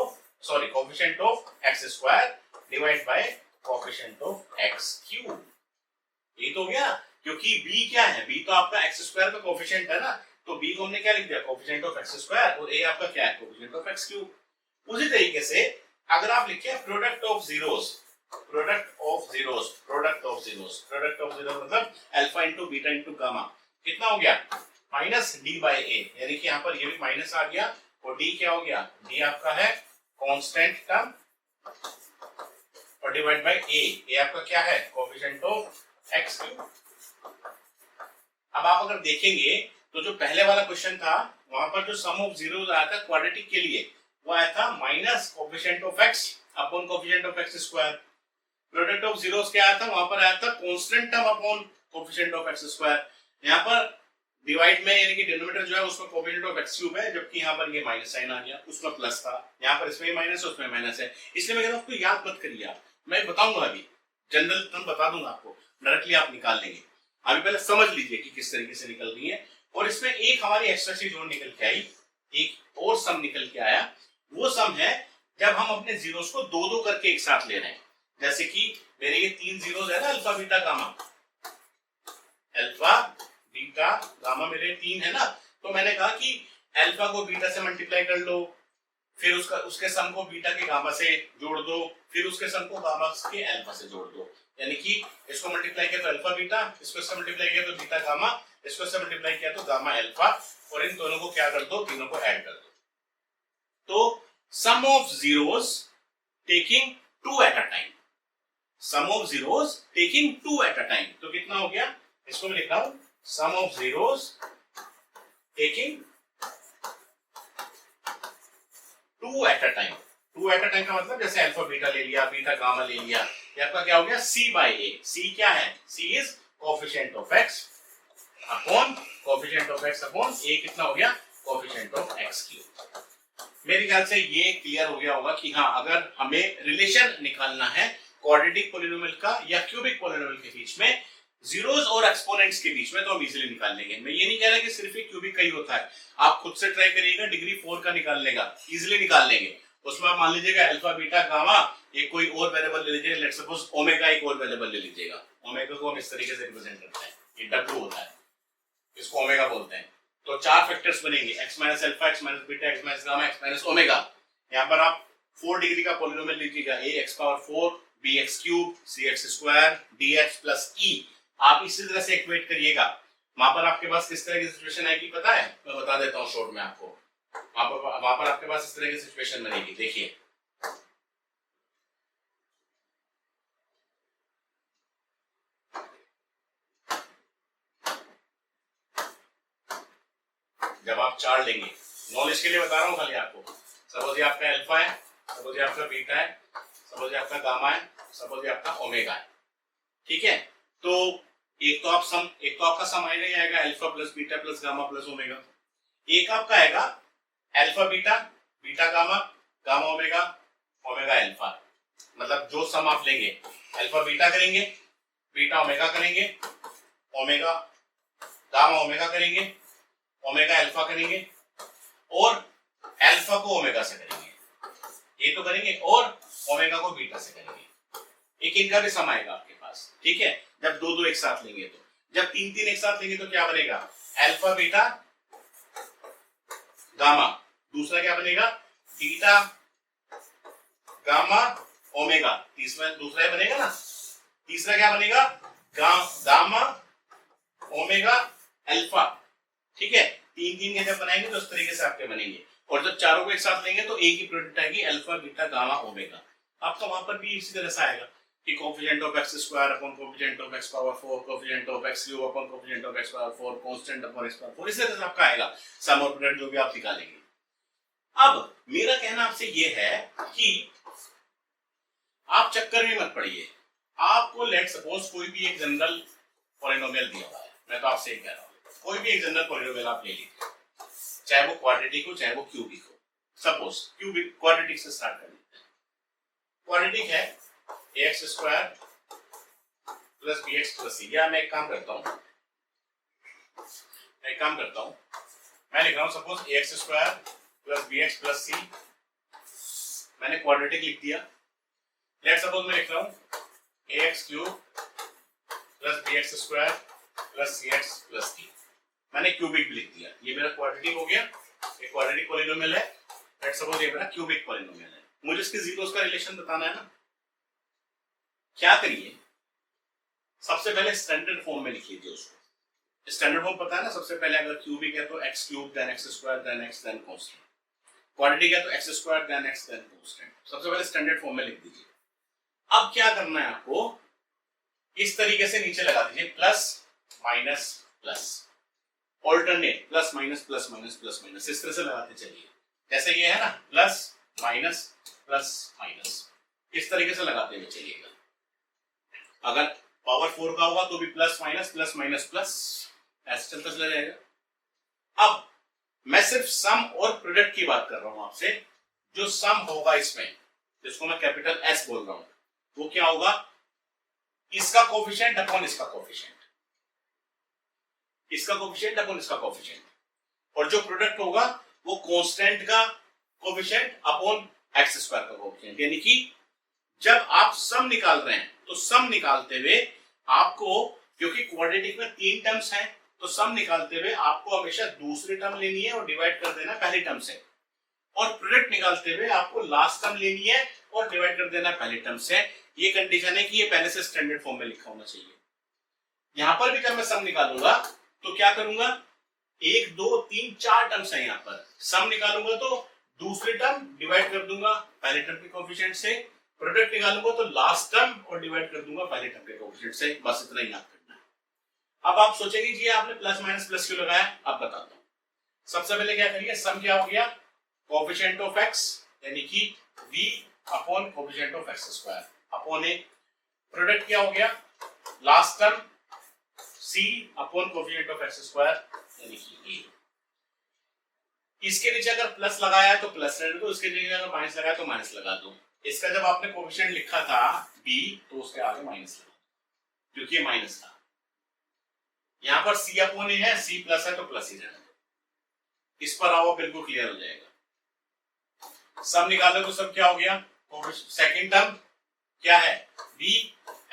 [SPEAKER 1] of x square divide by coefficient of x cube. ये तो हो गया, क्योंकि b क्या है, b तो आपका x स्क्वायर का कोएफिशिएंट है ना, तो b को हमने क्या लिख दिया, कोएफिशिएंट ऑफ x स्क्वायर, और a आपका क्या है, कोएफिशिएंट ऑफ x क्यूब। उसी तरीके से अगर आप लिखे प्रोडक्ट ऑफ जीरोस मतलब alpha into beta into gamma, कितना हो गया, माइनस डी बाय ए, यानी कि यहाँ पर ये भी माइनस आ गया, और डी क्या हो गया, डी आपका है कांस्टेंट टर्म, और डिवाइड बाय ए आपका क्या है, कोएफिशिएंट ऑफ एक्स क्यूब। अब आप अगर देखेंगे तो जो पहले वाला क्वेश्चन था वहां पर जो सम ऑफ जीरोस आया था क्वाड्रेटिक के लिए, वो आया था minus coefficient of x upon coefficient of x square. Product of zeros क्या आया था, वहां पर आया था constant term upon coefficient of x square. यहाँ पर डिवाइड में यानी कि डिनोमिनेटर जो है उसमें कोएफिशिएंट ऑफ x क्यूब है, जबकि यहाँ पर ये माइनस साइन आ गया, उसमें प्लस था, यहाँ पर इसमें माइनस है उसमें माइनस है। इसलिए मैं कहता हूँ आपको याद मत करिए आप, मैं बताऊंगा अभी जनरल टर्म बता दूंगा आपको, डायरेक्टली आप निकाल लेंगे। अभी पहले समझ लीजिए कि किस तरीके से निकल रही है। और इसमें एक हमारी एक्स्ट्रा चीज और निकल के आई, एक और सम निकल के आया। वो सम है जब हम अपने जीरोस को दो दो करके एक साथ ले रहे हैं। जैसे कि मेरे ये तीन जीरोस है ना, alpha beta gamma, alpha beta gamma मेरे तीन है ना, तो मैंने कहा कि अल्फा को बीटा से मल्टीप्लाई कर लो, फिर उसके सम को बीटा के गामा से जोड़ दो, फिर उसके सम को गामा के अल्फा से जोड़ दो। यानी कि इसको मल्टीप्लाई किया तो अल्फा बीटा, इसको इससे मल्टीप्लाई किया तो बीटा गामा, इसको इससे मल्टीप्लाई किया तो गामा अल्फा, और इन दोनों को क्या कर दो, तीनों को ऐड कर दो। तो sum of zeros taking two at a time, sum of zeros taking two at a time, तो कितना हो गया, इसको मैं लिख रहा हूं sum of zeros taking two at a time. Two at a time का मतलब जैसे अल्फा बीटा ले लिया, बीटा गामा ले लिया, ये आपका क्या हो गया, c बाय a। c क्या है, c is coefficient of x upon coefficient of x upon a, कितना हो गया, कोएफिशिएंट ऑफ x क्यूब। मेरे ख्याल से ये क्लियर हो गया होगा कि हाँ, अगर हमें रिलेशन निकालना है क्वाड्रेटिक पॉलिनोमियल का या क्यूबिक पॉलिनोमियल के बीच में, जीरोस और एक्सपोनेंट्स के बीच में, तो हम इजीली निकाल लेंगे। मैं ये नहीं कह रहा कि सिर्फ एक क्यूबिक का ही होता है, आप खुद से ट्राई करिएगा, डिग्री 4 का निकालने का इजीली निकाल लेंगे। उसमें आप मान लीजिएगा अल्फा बीटा गामा, एक कोई और वेरिएबल ले लीजिएगा, लेट्स सपोज ओमेगा एक और वेरिएबल ले लीजिएगा। ओमेगा को हम इस तरीके से रिप्रेजेंट करते हैं, ये w होता है, इसको ओमेगा बोलते हैं। तो चार फैक्टर्स बनेंगे, x minus alpha, x minus beta, x minus gamma, x minus omega. यहाँ पर आप 4 डिग्री का पॉलिनोमियल लीजिएगा, ax power 4 bx cube cx square dx plus e। आप इसी तरह से इक्वेट करिएगा। वहां पर आपके पास किस तरह की सिचुएशन आएगी पता है, मैं बता देता हूँ शॉर्ट में आपको। वहां पर आपके पास इस तरह की सिचुएशन बनेगी, देखिए जब आप चार लेंगे, नॉलेज के लिए बता रहा हूँ खाली आपको, सपोज ये आपका अल्फा है, सपोज ये आपका बीटा है, सपोज ये आपका गामा है, सपोज ये आपका ओमेगा है, ठीक है। तो एक तो आपका सम आएगा, ये आएगा alpha plus beta plus gamma plus omega. एक आपका आएगा alpha beta, beta gamma, gamma omega, omega alpha. मतलब जो सम आप लेंगे, अल्फा बीटा करेंगे, बीटा ओमेगा करेंगे, ओमेगा गामा ओमेगा करेंगे, ओमेगा अल्फा करेंगे, और अल्फा को ओमेगा से करेंगे, ये तो करेंगे, और ओमेगा को बीटा से करेंगे। एक इनका भी सम आएगा आपके पास, ठीक है। जब दो दो एक साथ लेंगे, तो जब तीन तीन एक साथ लेंगे तो क्या बनेगा, अल्फा बीटा गामा, दूसरा क्या बनेगा, बीटा गामा ओमेगा, तीसरा दूसरा ही बनेगा ना, तीसरा क्या बनेगा, गामा ओमेगा अल्फा, ठीक है। तीन तीन के जब बनाएंगे तो इस तरीके से आपके बनेंगे, और जब चारों को एक साथ लेंगे तो एक ही प्रोडक्ट आएगी, अल्फा बीटा गामा ओमेगा। आपका वहां पर भी इसी तरह से आएगा कि coefficient of x square upon coefficient of x power 4, coefficient of x cube upon coefficient of x power 4, constant upon x power 4, इस तरह से आपका आएगा सम और प्रोडक्ट जो भी आप निकालेंगे। अब मेरा कहना आपसे ये है कि आप चक्कर में मत पड़िए। आपको लेट सपोज कोई भी एक जनरल पॉलिनोमियल दिया हुआ है, मैं तो आपसे ये कह रहा हूँ, कोई भी एक जनरल पॉलिनोमियल आप ले लीजिए, चाहे वो क्वाड्रेटिक हो चाहे वो क्यूबिक हो। सपोज क्यूबिक, क्वाड्रेटिक से स्टार्ट कर लेते हैं। क्वाड्रेटिक है ax square plus bx plus c। या मैं एक काम करता हूँ, मैं लिख रहा हूँ suppose ax square plus bx plus c, मैंने क्वाड्रेटिक लिख दिया। लेट सपोज मैं लिख रहा हूँ ax cube plus bx square plus cx plus d, मैंने क्यूबिक भी लिख दिया। ये मेरा क्वाड्रेटिक हो गया, ये क्वाड्रेटिक पॉलिनोमियल है। लेट सपोज ये मेरा क्यूबिक पॉलिनोमियल है। मुझे इसके जीरोस का रिलेशन बताना है ना, क्या करिए, सबसे पहले स्टैंडर्ड फॉर्म में लिख लीजिए उसको। स्टैंडर्ड फॉर्म पता है ना, सबसे पहले अगर क्यूबिक है तो x cube then x square then x then constant, quadratic है तो x square then x then constant. सबसे पहले स्टैंडर्ड फॉर्म में लिख दीजिए। अब क्या करना है आपको, इस तरीके से नीचे लगा दीजिए plus minus plus, alternate plus minus plus minus plus minus, इस तरह से लगाते चलिए। जैसे ये है ना, प्लस माइनस प्लस माइनस, इस तरीके से लगाते हुए चलिएगा। अगर पावर 4 का होगा तो भी plus minus plus minus plus, ऐसे चलता चला जाएगा। अब मैं सिर्फ सम और प्रोडक्ट की बात कर रहा हूं आपसे। जो सम होगा इसमें, जिसको मैं कैपिटल एस बोल रहा हूं, वो क्या होगा? इसका कोफिशिएंट अपॉन इसका कोफिशिएंट, इसका कोफिशिएंट अपॉन इसका कोफिशिएंट। और जो प्रोडक्ट होगा वो कांस्टेंट का कोफिशिएंट अपॉन एक्स स्क्वायर का कोफिशिएंट। यानी कि जब आप सम निकाल रहे हैं तो सम निकालते हुए आपको, क्योंकि क्वाड्रेटिक में 3 टर्म्स हैं, तो सम निकालते हुए आपको हमेशा दूसरी टर्म लेनी है और डिवाइड कर देना पहली टर्म से, और प्रोडक्ट निकालते हुए आपको लास्ट टर्म लेनी है और डिवाइड कर देना पहली टर्म से। ये कंडीशन है कि ये पहले से स्टैंडर्ड फॉर्म में लिखा होना चाहिए। यहां पर भी जब मैं सम निकालूंगा तो क्या करूंगा? 1 2 3 4 टर्म्स है, यहां पर सम निकालूंगा तो दूसरी टर्म डिवाइड कर दूंगा पहले टर्म के कोफिशिएंट से, प्रोडक्ट निकालूंगा तो लास्ट टर्म और डिवाइड कर दूंगा पहले टर्म के कोफिशिएंट से। बस इतना ही याद करना है। अब आप सोचेंगे जी आपने प्लस माइनस प्लस क्यों लगाया? अब बताता हूं। सबसे पहले क्या करिए, सम क्या हो गया? कोफिशिएंट ऑफ एक्स, यानी कि v upon coefficient of x square upon A. Product क्या हो गया? Last term c upon coefficient of x square, यानी कि a। इसके नीचे अगर प्लस लगाया है तो प्लस रहने दो, इसके नीचे अगर माइनस लगाया तो माइनस लगा दो। इसका जब आपने कोफिशिएंट लिखा था b, तो उसके आगे माइनस लगा, क्योंकि ये माइनस था। यहां पर c अपॉन a है, c प्लस है तो प्लस ही रहने दो। इस पर आओ, बिल्कुल क्लियर हो जाएगा। सम निकालो तो सब क्या हो गया? सेकंड टर्म क्या है? b,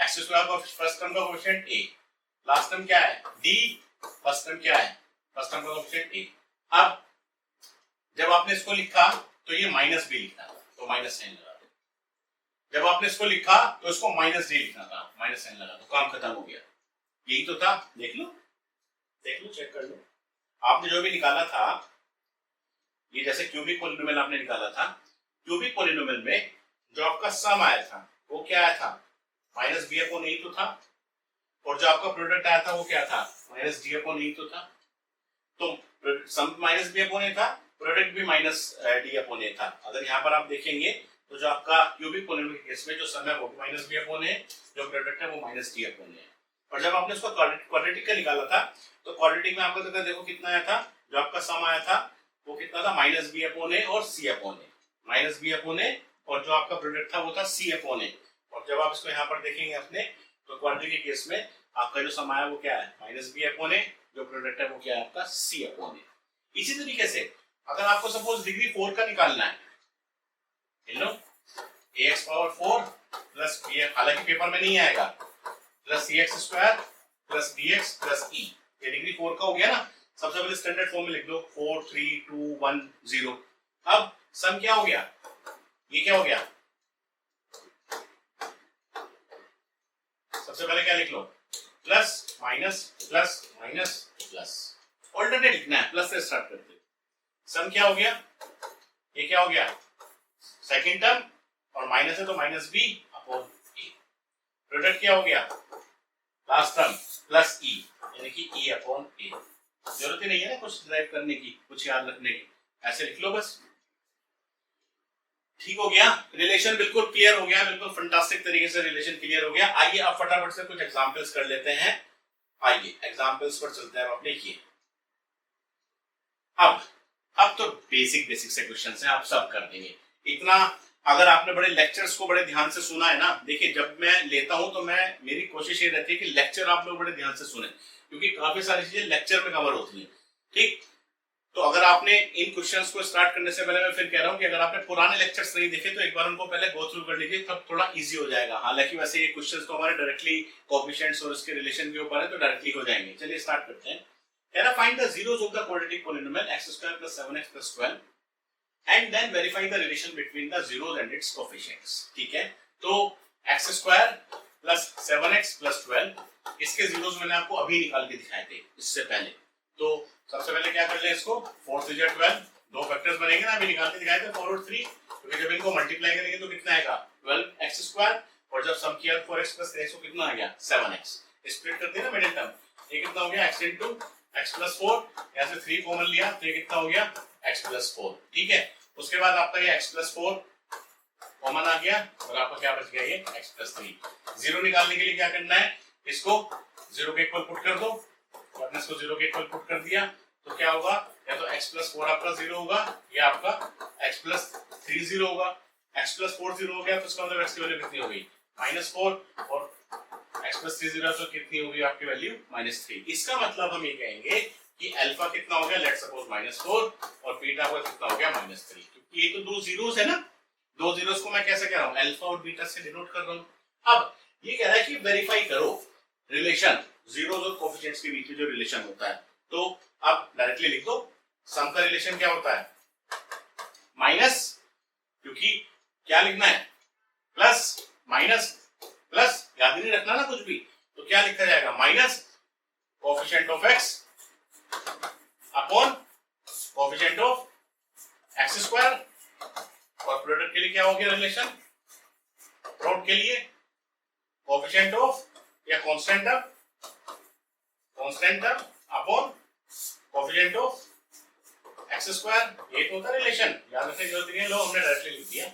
[SPEAKER 1] एक्स स्क्वायर का फर्स्ट टर्म का कोफिशिएंट a, लास्ट टर्म क्या है? d, फर्स्ट टर्म क्या है? फर्स्ट टर्म का कोफिशिएंट a। अब जब आपने इसको लिखा तो ये माइनस b लिखना था, तो माइनस साइन लगा दो। जब आपने इसको लिखा तो इसको माइनस d लिखना था, माइनस साइन लगा दो, काम खत्म हो गया। यही तो था। देख लो, देख लो, चेक कर लो। आपने जो भी निकाला था, ये जैसे क्यूबिक पॉलिनोमियल आपने निकाला था, क्यूबिक पॉलिनोमियल में जो आपका सम आया था वो क्या आया था? माइनस बी अपॉन ए तो था, और जो आपका प्रोडक्ट आया था वो क्या था? माइनस डी अपॉन ए तो था। तो सम माइनस बी अपॉन ए था, प्रोडक्ट भी माइनस डी अपॉन ए था। अगर यहाँ पर आप देखेंगे तो जो आपका क्यूबिक पॉलिनोमियल के केस में जो सम है वो माइनस बी अपॉन ए, जो प्रोडक्ट है वो माइनस डी अपॉन ए। और जब आपने उसको क्वाड्रेटिक का निकाला था तो क्वाड्रेटिक में आपका देखो कितना आया था? जो आपका सम आया था वो कितना था? माइनस बी अपॉन ए और सी अपॉन ए, माइनस बी अपॉन ए, और जो आपका प्रोडक्ट था वो था सी अपॉन ए। और जब आप इसको यहाँ पर देखेंगे अपने, तो क्वाड्रेटिक के केस में आपका जो सम आया वो क्या है? माइनस बी अपॉन ए, जो प्रोडक्ट है वो क्या है आपका? सी अपॉन ए। इसी तरीके से अगर आपको सपोज डिग्री 4 का निकालना है, लो ax पावर 4 प्लस बी, हालांकि पेपर में नहीं आएगा, plus C X square plus B X plus E, ये डिग्री 4 का हो गया ना। सबसे पहले स्टैंडर्ड फॉर्म में लिख दो 4 3 2 1 0। अब सम क्या हो गया? ये क्या हो गया? सबसे पहले क्या लिख लो? Plus minus plus minus plus, alternate लिखना है, प्लस से स्टार्ट करते हैं। सम क्या हो गया? ये क्या हो गया? सेकंड टर्म, और माइनस है तो माइनस बी अपॉन ए। प्रोडक्ट क्या हो गया? लास्ट टर्म प्लस ई, यानी कि ई अपॉन ए। जरूरत ही नहीं है ना कुछ ड्राइव करने की, कुछ याद रखने की, ऐसे लिख लो बस। ठीक हो गया? रिलेशन बिल्कुल क्लियर हो गया, बिल्कुल फंटास्टिक तरीके से रिलेशन क्लियर हो गया। आइए अब फटाफट से कुछ एग्जांपल्स कर लेते हैं। आइए एग्जांपल्स पर चलते हैं अपने। ये अब तो बेसिक से क्वेश्चंस हैं, आप सब कर देंगे। इतना अगर आपने बड़े लेक्चर्स को बड़े ध्यान से सुना है ना, देखिए जब मैं लेता हूं तो मेरी कोशिश ये रहती है कि लेक्चर आप लोग बड़े ध्यान से सुने, क्योंकि काफी सारी चीजें लेक्चर में कवर होती हैं। ठीक, तो अगर आपने इन क्वेश्चंस को स्टार्ट करने से पहले मैं फिर कह रहा हूं कि अगर आपने पुराने लेक्चर्स नहीं देखे तो एक बार उनको पहले गो थ्रू कर लीजिए, तब थोड़ा इजी हो जाएगा। हालांकि वैसे ये क्वेश्चंस तो हमारे डायरेक्टली कोएफिशिएंट्स और उसके रिलेशन के ऊपर है, तो डायरेक्टली हो जाएंगे। चलिए स्टार्ट करते हैं। कह रहा find the zeros of the quadratic polynomial x² + 7x + 12 and then verify the relation between the zeros and its coefficients। ठीक है, तो x² + 7x + 12 इसके जीरोस मैंने आपको अभी निकाल के दिखाए थे इससे पहले। तो सबसे पहले क्या कर ले, इसको 4 3 12, दो फैक्टर्स बनेंगे ना, अभी निकाल के दिखाए थे 4 और 3, क्योंकि जब इनको मल्टीप्लाई करेंगे तो कितना आएगा? 12x², और जब सम किया 4x + 3x तो कितना आ गया? 7x। स्प्लिट करते हैं ना मिडिल टर्म, ये कितना हो गया? x × x + 4, यहां से 3 कॉमन लिया तो ये कितना हो गया? x + 4। ठीक है, उसके बाद आपका ये x + 4 कॉमन आ गया, और आपका क्या बच गया? ये x + 3। जीरो निकालने के लिए क्या करना है? इसको 0 के इक्वल पुट कर दो। आपने इसको 0 के इक्वल पुट कर दिया तो क्या होगा? या तो x प्लस 4 आपका 0 होगा या आपका x प्लस 3 0 होगा। x प्लस 4 0 हो गया तो इसका मतलब x की वैल्यू कितनी हो गई -4 और x प्लस 3 0 तो कितनी होगी आपकी वैल्यू -3। इसका मतलब हम ये कहेंगे कि अल्फा कितना हो गया, लेट्स सपोज -4 और बीटा को कितना हो गया -3, क्योंकि ये तो दो जीरोस है ना, दो जीरोस को मैं कैसे कह रहा हूँ अल्फा और बीटा से डिनोट कर रहा हूँ। अब ये कह रहा है कि वेरीफाई करो रिलेशन जीरोस और कोएफिशिएंट्स के बीच में जो रिलेशन होता है। तो अब डायरेक्टली लिख दो, सम का रिलेशन क्या होता है माइनस, क्योंकि क्या लिखना है प्लस माइनस प्लस, याद नहीं रखना ना कुछ भी, तो क्या लिखा जाएगा minus coefficient of x upon coefficient of x square, और प्रोडक्ट के लिए क्या हो गया रिलेशन, प्रोडक्ट के लिए कोएफिशिएंट ऑफ या constant term upon coefficient of x square, ये तो होता है रिलेशन। याद रखने की जरूरत नहीं है, लो हमने डायरेक्टली लिख दिया,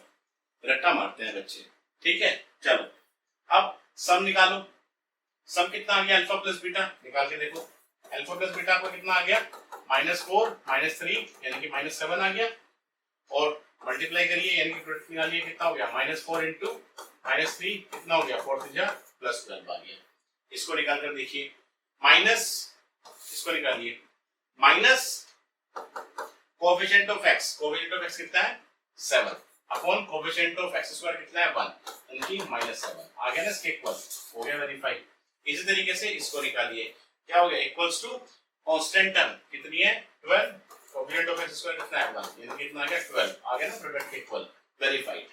[SPEAKER 1] रट्टा मारते हैं बच्चे, ठीक है। चलो अब सम निकालो, सम कितना आ गया अल्फा प्लस बीटा, निकाल के देखो। अल्फा प्लस बीटा को कितना आ गया -4 -3 यानी कि -7 आ गया, और मल्टीप्लाई करिए यानी कि प्रोडक्ट निकालिए, कितना हो गया -4 इंटू -3 कितना हो गया 4 3 +12 आ गया। इसको निकाल कर देखिए, माइनस इसको निकालिए minus coefficient of x, coefficient of x कितना है 7 upon coefficient of x square कितना है 1 यानी कि -7 आ गया ना, इसके इक्वल हो गया वेरीफाई। इसी तरीके से इसको निकालिए, क्या हो गया इक्वल्स टू कांस्टेंट टर्म कितनी है 12, कोएफिशिएंट ऑफ x स्क्वायर कितना है 1 यानी कि कितना आ गया 12 आ गया ना, प्रोडक्ट के इक्वल वेरीफाइड,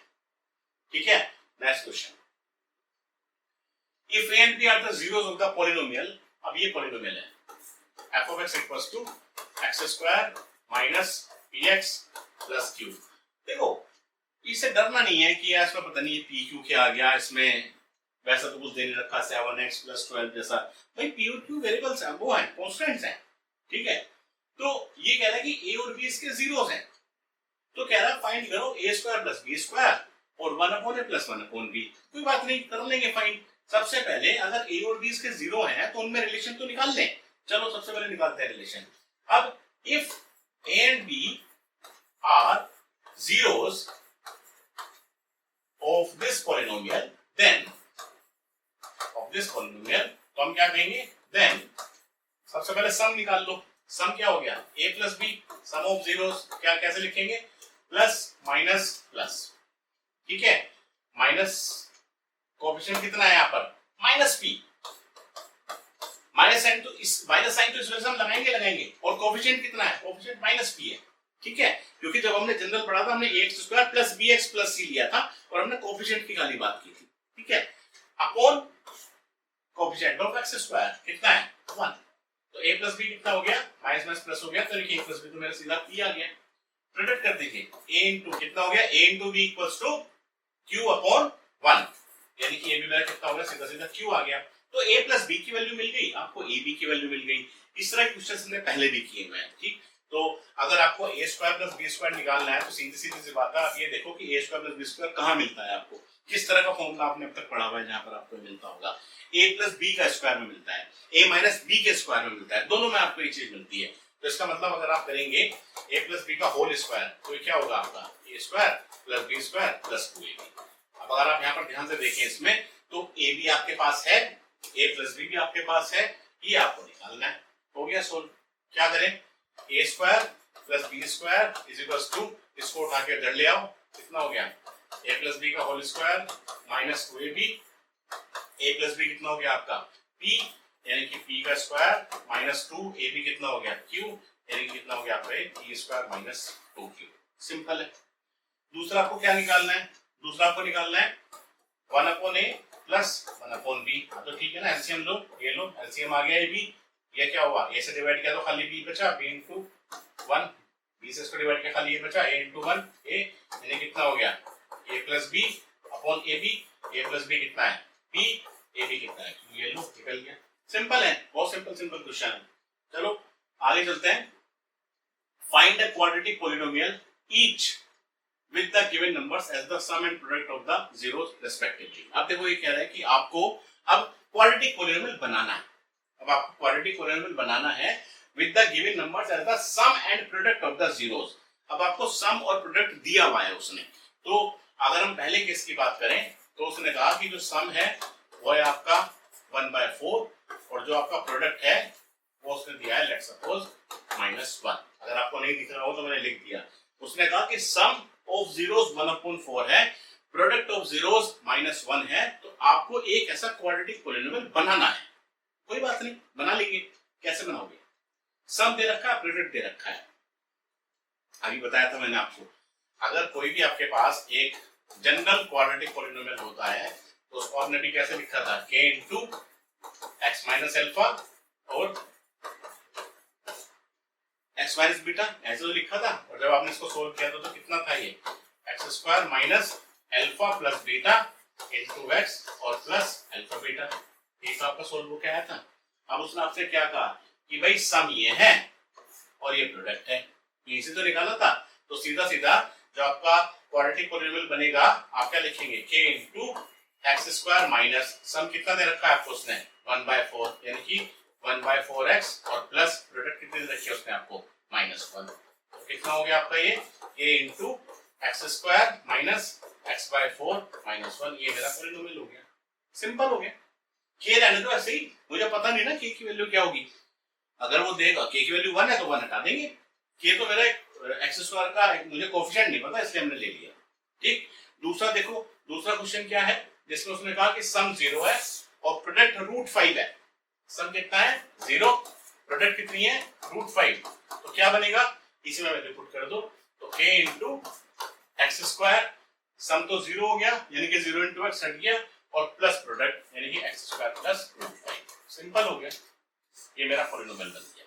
[SPEAKER 1] ठीक है। Next question, if a and b are the zeros of the polynomial, अब ये पॉलिनोमियल है f of x equals to x square minus px plus q। देखो इससे डरना नहीं है कि इसमें पता नहीं p q क्या आ गया, इसमें वैसा तो कुछ देने रखा 7x plus 12 जैसा, भाई p और q वेरिएबल्स हैं, वो हैं कांस्टेंट्स हैं, ठीक है। तो ये कह रहा है कि a और b इसके जीरोस हैं, तो कह रहा है फाइंड करो a square plus b square और 1 upon a plus 1 upon b। कोई बात नहीं, कर लेंगे फाइंड। सबसे पहले अगर a और b इसके जीरो हैं तो उनमें रिलेशन तो निकाल लें। चलो सबसे पहले निकालते हैं रिलेशन। अब if a and b are zeros of this polynomial, then तो हम क्या कहेंगे, then सबसे पहले सम निकाल लो। सम क्या हो गया a plus b, sum of zeros क्या कैसे लिखेंगे प्लस माइनस प्लस, ठीक है। माइनस कोएफिशिएंट कितना है यहाँ पर -p, माइनस साइन तो इस वजह से हम लगाएंगे और कोएफिशिएंट कितना है, कोएफिशिएंट -p है, ठीक है। क्योंकि जब हमने जनरल पढ़ा था हमने ax square plus bx plus c लिया था और हमने कोएफिशिएंट की खाली बात की थी, ठीक है। Upon coefficient of x square कितना है 1, तो a प्लस b कितना हो गया माइनस माइनस प्लस हो गया, तो देखिए a प्लस b तो मेरा सीधा p आ गया। प्रोडक्ट कर दीजिए a इंटू कितना हो गया a into b equals to q upon 1 यानी कि a b मेरा कितना हो गया सीधा सीधा q आ गया। तो a प्लस b की वैल्यू मिल गई, आपको a b की वैल्यू मिल गई। इस तरह के क्वेश्चंस हमने पहले भी किए हुए हैं, ठीक। तो अगर आपको a square plus b square निकालना है तो सीधी सीधी सी बात है, आप ये देखो कि a square plus b square कहाँ मिलता है आपको, किस तरह का फॉर्मूला आपने अब तक पढ़ा हुआ है जहां पर आपको मिलता होगा a प्लस b का स्क्वायर में मिलता है, a माइनस b के स्क्वायर में मिलता है, दोनों में आपको ये चीज मिलती है। तो इसका मतलब अगर आप करेंगे a प्लस b का होल स्क्वायर तो ये क्या होगा आपका a square plus b square plus 2ab। अब अगर आप यहाँ पर ध्यान से देखें इसमें तो a b आपके पास है, a प्लस b भी आपके पास है, ये आपको निकालना है। हो गया सोल्व। क्या करें a square plus b square is equals to, इसको उठा के इधर ले आओ, कितना हो गया a प्लस b का whole square minus 2ab, a plus b कितना हो गया आपका p यानी कि p का स्क्वायर माइनस 2ab कितना हो गया q यानी कि कितना हो गया आपका p square minus 2q। Simple है। दूसरा आपको क्या निकालना है, दूसरा आपको निकालना है 1 upon a plus 1 upon b। तो ठीक है ना, एलसीएम लो, ये लो एलसीएम आ गया ab, ये क्या हुआ a से डिवाइड किया तो खाली b बचा, b इंटू 1, b से इसको डिवाइड किया खाली a बचा, a इंटू 1 a यानी कितना हो गया a plus b upon ab, a plus b कितना है p, ab कितना है, ये लो निकल गया। सिंपल है, बहुत सिंपल क्वेश्चन है। चलो आगे चलते हैं। Find a quadratic polynomial each with the given numbers as the sum and product of the zeros respectively। अब देखो ये कह रहा है कि आपको अब क्वाड्रेटिक पॉलिनोमियल बनाना है। अब आपको क्वाड्रेटिक पॉलिनोमियल बनाना है with the given numbers as the sum and product of the zeros। अब आपको सम और प्रोडक्ट दिया हुआ है उसने, तो अगर हम पहले केस की बात करें तो उसने कहा कि जो सम है वो है आपका 1/4 और जो आपका प्रोडक्ट है वो उसने दिया है लेट्स सपोज -1। अगर आपको नहीं दिख रहा हो तो मैंने लिख दिया। उसने कहा कि सम ऑफ जीरोस 1/4 है, प्रोडक्ट ऑफ जीरोस -1 है, तो आपको एक ऐसा क्वाड्रेटिक पॉलिनोमियल बनाना है। कोई बात नहीं, बना लेंगे। कैसे बनाओगे? सम दे रखा है, प्रोडक्ट दे रखा है, अभी बताया था मैंने आपको। अगर कोई भी आपके पास एक जनरल क्वाड्रेटिक पॉलिनोमियल होता है तो उसको आपने भी कैसे लिखा था, k into X minus alpha और एक्स माइनस बीटा, ऐसे तो लिखा था। और जब आपने इसको सोल्व किया था तो कितना था ये, x square minus alpha plus beta into x और प्लस एल्फा बीटा, ये तो आपका सोल्व होकर आया था। अब उसने आपसे क्या कहा कि भाई सम ये है और ये प्रोडक्ट है, यहीं से तो निकाला था। तो सीधा सीधा जो आपका क्वाड्रेटिक पॉलिनोमियल बनेगा आप क्या लिखेंगे, k into X square minus sum कितना दे रखा है आपको उसने 1/4, यानी कि 1/4x और प्लस प्रोडक्ट कितने दे रखी है उसने आपको -1। तो कितना हो गया आपका ये k into X square minus x/4 -1, ये मेरा पॉलिनोमियल हो गया। सिंपल हो गया। k रहने दो ऐसे ही, मुझे पता नहीं ना k की वैल्यू क्या होगी। अगर वो देगा k की वैल्यू 1 है तो 1 हटा देंगे। k तो मेरा एक्स स्क्वायर का मुझे कोफिशिएंट नहीं पता इसलिए हमने ले लिया। ठीक, दूसरा देखो, दूसरा क्वेश्चन क्या है जिसमें उसने कहा कि सम 0 है और प्रोडक्ट √5 है। सम कितना है 0, प्रोडक्ट कितनी है √5, तो क्या बनेगा, इसी में वैल्यू पुट कर दो। तो k इंटू एक्स स्क्वायर, सम तो 0 हो गया यानी कि 0 इंटू एक्स हट गया और प्लस प्रोडक्ट यानी कि एक्स स्क्वायर प्लस √5। सिंपल हो गया, ये मेरा पॉलिनोमियल बन गया।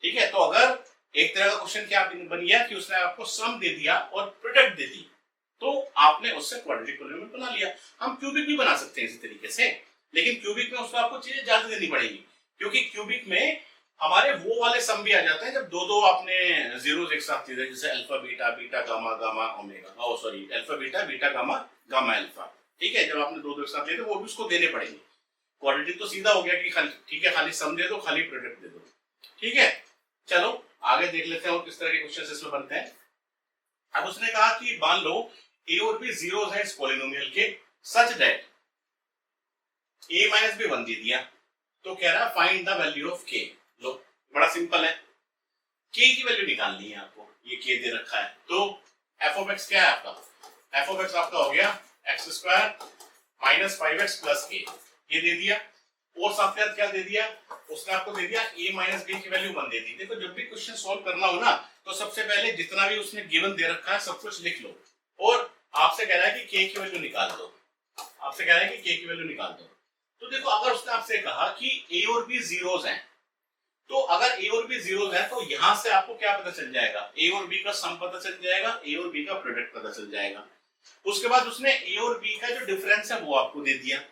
[SPEAKER 1] ठीक है, तो अगर एक तरह का क्वेश्चन क्या बन गया कि उसने आपको सम दे दिया और प्रोडक्ट दे दी तो आपने उससे क्वाड्रेटिक पॉलिनोमियल बना लिया। हम क्यूबिक भी बना सकते हैं इसी तरीके से, लेकिन क्यूबिक में उसको आपको चीजें ज्यादा देनी पड़ेगी, क्योंकि क्यूबिक में हमारे वो वाले सम भी आ जाते हैं जब दो दो आपने जीरोस एक साथ दे, जैसे alpha beta, beta gamma, gamma omega, oh sorry alpha beta, beta gamma, gamma alpha. ठीक है, जब आपने दो दो एक साथ लेते वो भी उसको देने पड़ेंगे। क्वाड्रेटिक तो सीधा हो गया कि खाली, ठीक है, खाली सम दे दो, खाली प्रोडक्ट दे दो। ठीक है, चलो आगे देख लेते हैं और किस तरह के क्वेश्चन इसमें बनते हैं। अब उसने कहा कि मान लो a और b जीरोस हैं इस पॉलिनोमियल के such that a minus b 1 दे दिया, तो कह रहा है find the value of k। लो बड़ा सिंपल है, k की वैल्यू निकालनी है आपको, ये k दे रखा है। तो f ऑफ x क्या है आपका, f ऑफ x आपका हो गया x square minus 5x plus k, ये दे दिया। और साथ में क्या दे दिया उसने आपको, दे दिया a माइनस b की वैल्यू 1 दे दी। देखो जब भी क्वेश्चन सॉल्व करना हो ना तो सबसे पहले जितना भी उसने गिवन दे रखा है सब कुछ लिख लो और आपसे कह रहा है कि k की वैल्यू निकाल दो, आपसे कह रहा है कि k की वैल्यू निकाल दो। तो देखो अगर उसने आपसे कहा कि a और b जीरोस हैं, तो अगर a और b जीरोस हैं तो यहां से आपको क्या पता चल जाएगा, a और b का सम पता चल जाएगा, a और b का प्रोडक्ट पता चल जाएगा। उसके बाद उसने a और b का जो डिफरेंस है वो आपको दे दिया।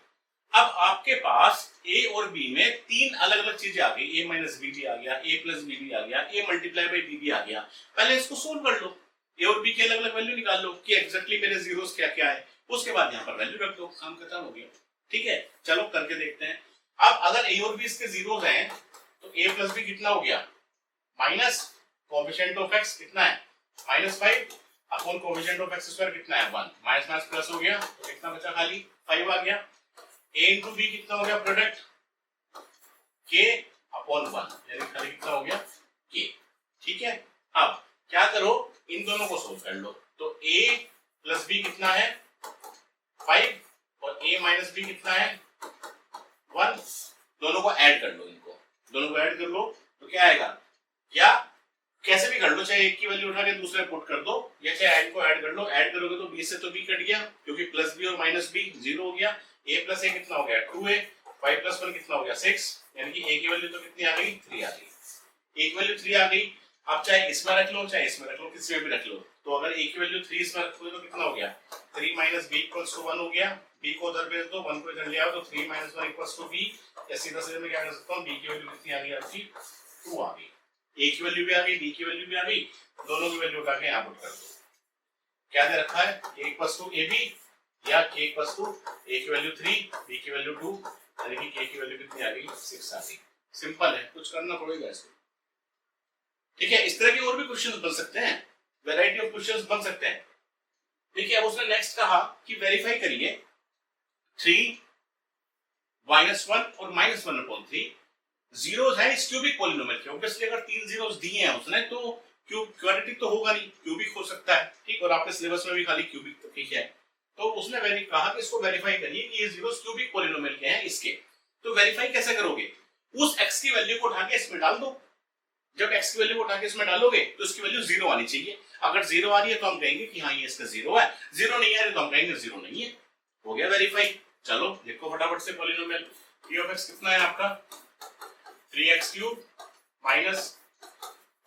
[SPEAKER 1] अब आपके पास a और b में तीन अलग अलग चीजें आ गई, a माइनस b भी आ गया, a प्लस b भी आ गया, a मल्टीप्लाई बाई b भी आ गया। पहले इसको सोल्व कर लो, a और b के अलग अलग वैल्यू निकाल लो कि एग्जैक्टली मेरे जीरोस क्या क्या है, उसके बाद यहाँ पर वैल्यू रख दो, काम खत्म हो गया। ठीक है, चलो करके देखते हैं। अब अगर a और b इसके जीरोस हैं तो a प्लस b कितना हो गया, माइनस कोएफिशिएंट ऑफ x कितना है -5 upon coefficient of x square कितना है 1, माइनस माइनस प्लस हो गया तो कितना बचा, खाली 5 आ गया। a इंटू बी कितना हो गया, प्रोडक्ट k अपॉन 1 यानी खाली कितना हो गया k। ठीक है, अब क्या करो, इन दोनों को सोल्व कर लो। तो a प्लस b कितना है 5 और a माइनस b कितना है 1, दोनों को ऐड कर लो, इनको दोनों को ऐड कर लो तो क्या आएगा, या कैसे भी कर लो, चाहे एक की वैल्यू उठा के दूसरे पुट कर दो या चाहे ऐड को ऐड कर लो। ऐड करोगे तो b से तो b कट गया क्योंकि प्लस b और माइनस b 0 हो गया, a प्लस a कितना हो गया 2a, 5 प्लस 1 कितना हो गया 6, यानी कि a की वैल्यू तो कितनी आ गई 3 आ गई, a की वैल्यू 3 आ गई। अब चाहे इसमें रख लो चाहे इसमें रख लो, किसी में भी रख लो। तो अगर a की वैल्यू 3 इसमें रखोगे तो कितना हो गया 3 माइनस b इक्वल्स टू 1 हो गया, b को उधर भेज दो 1 को इधर ले आओ तो 3 माइनस 1 इक्वल्स टू b, या सीधा सीधा मैं क्या कर सकता हूं, b की वैल्यू कितनी आ गई आपकी 2 आ गई, a की वैल्यू भी आ गई, b की वैल्यू भी आ गई, दोनों की वैल्यू उठा के यहां पुट कर दो। क्या दे रखा है a इक्वल्स टू ab या k इक्वल्स टू a की वैल्यू 3 b की वैल्यू 2, यानी कि k की वैल्यू कितनी आ गई 6 आ गई। सिंपल है, कुछ करना पड़ेगा इसको। ठीक है, इस तरह के और भी क्वेश्चंस बन सकते हैं, वैरायटी ऑफ क्वेश्चंस बन सकते हैं। ठीक है, अब उसने नेक्स्ट कहा कि वेरीफाई करिए 3 -1 और -1/3 जीरोस है इस क्यूबिक पॉलिनोमियल के। ऑब्वियसली अगर 3 जीरोस दिए हैं उसने तो क्वाड्रेटिक तो होगा नहीं, क्यूबिक हो सकता है। ठीक, और आपके सिलेबस में भी खाली क्यूबिक तो ठीक है। तो उसने कहा कि इसको वेरीफाई करिए कि ये जीरोस क्यूबिक पॉलिनोमियल के हैं इसके। तो वेरीफाई कैसे करोगे? उस x की वैल्यू को उठा के इसमें डाल दो। जब x की वैल्यू को उठा के इसमें डालोगे तो इसकी वैल्यू 0 आनी चाहिए। अगर 0 आ रही है तो हम कहेंगे कि हाँ ये इसका 0 है, 0 नहीं आ रही तो हम कहेंगे 0 नहीं है। हो गया वेरीफाई। चलो लिखो फटाफट से पॉलिनोमियल। p of x कितना है आपका? 3x³ minus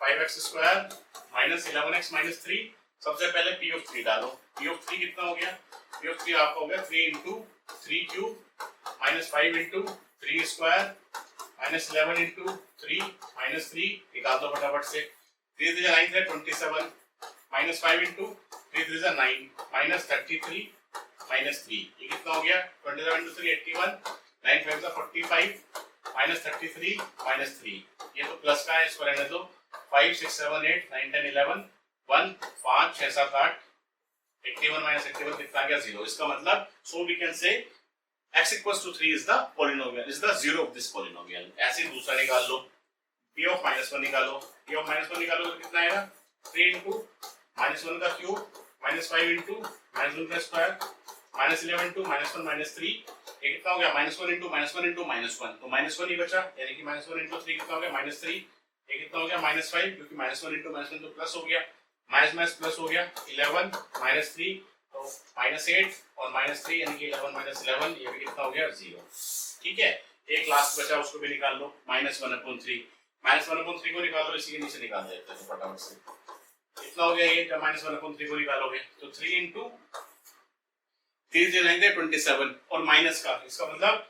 [SPEAKER 1] 5x² minus 11x minus 3। सबसे पहले p of 3 डालो। p of 3 कितना हो गया? p of 3 आपका हो गया 3 × 3³ माइनस 5 × 3² माइनस 11 × 3 माइनस 3। निकाल दो फटाफट से। 3 3 9 है 27 माइनस 5 × 3 3 9 माइनस 33 माइनस 3। ये कितना हो गया? 27 × 3 81 9 5 45 माइनस 33 माइनस 3। ये तो प्लस का है, इसको रहने दो। 5 6 7 8 9 10 11 1 5 6 7 8 81 माइनस 81 कितना आ गया? 0। इसका मतलब so we can say x equals to 3 is the polynomial, is the zero of this polynomial। ऐसे दूसरा निकाल लो। p of -1 निकालो। p of -1 निकालो तो कितना आएगा? 3 × -1 का क्यूब माइनस 5 × -1 का स्क्वायर माइनस 11 × -1 माइनस 3। ये कितना हो गया? -1 × -1 × -1 तो -1 ही बचा, यानी कि -1 × 3 कितना हो गया? -3। ये कितना हो गया? -5 क्योंकि -1 × -1 तो प्लस हो गया, माइनस प्लस हो गया। 11 -3 तो -8 और -3 यानी कि 11 - 11 ये भी कितना हो गया? 0। ठीक है, एक लास्ट बचा उसको भी निकाल लो। -1/3 -1/3 को निकाल लो, इसी के नीचे निकाल देते हैं फटाफट से। कितना हो गया ये? जब -1/3 को निकालोगे तो 3 × 3 3 9 27 और माइनस का, इसका मतलब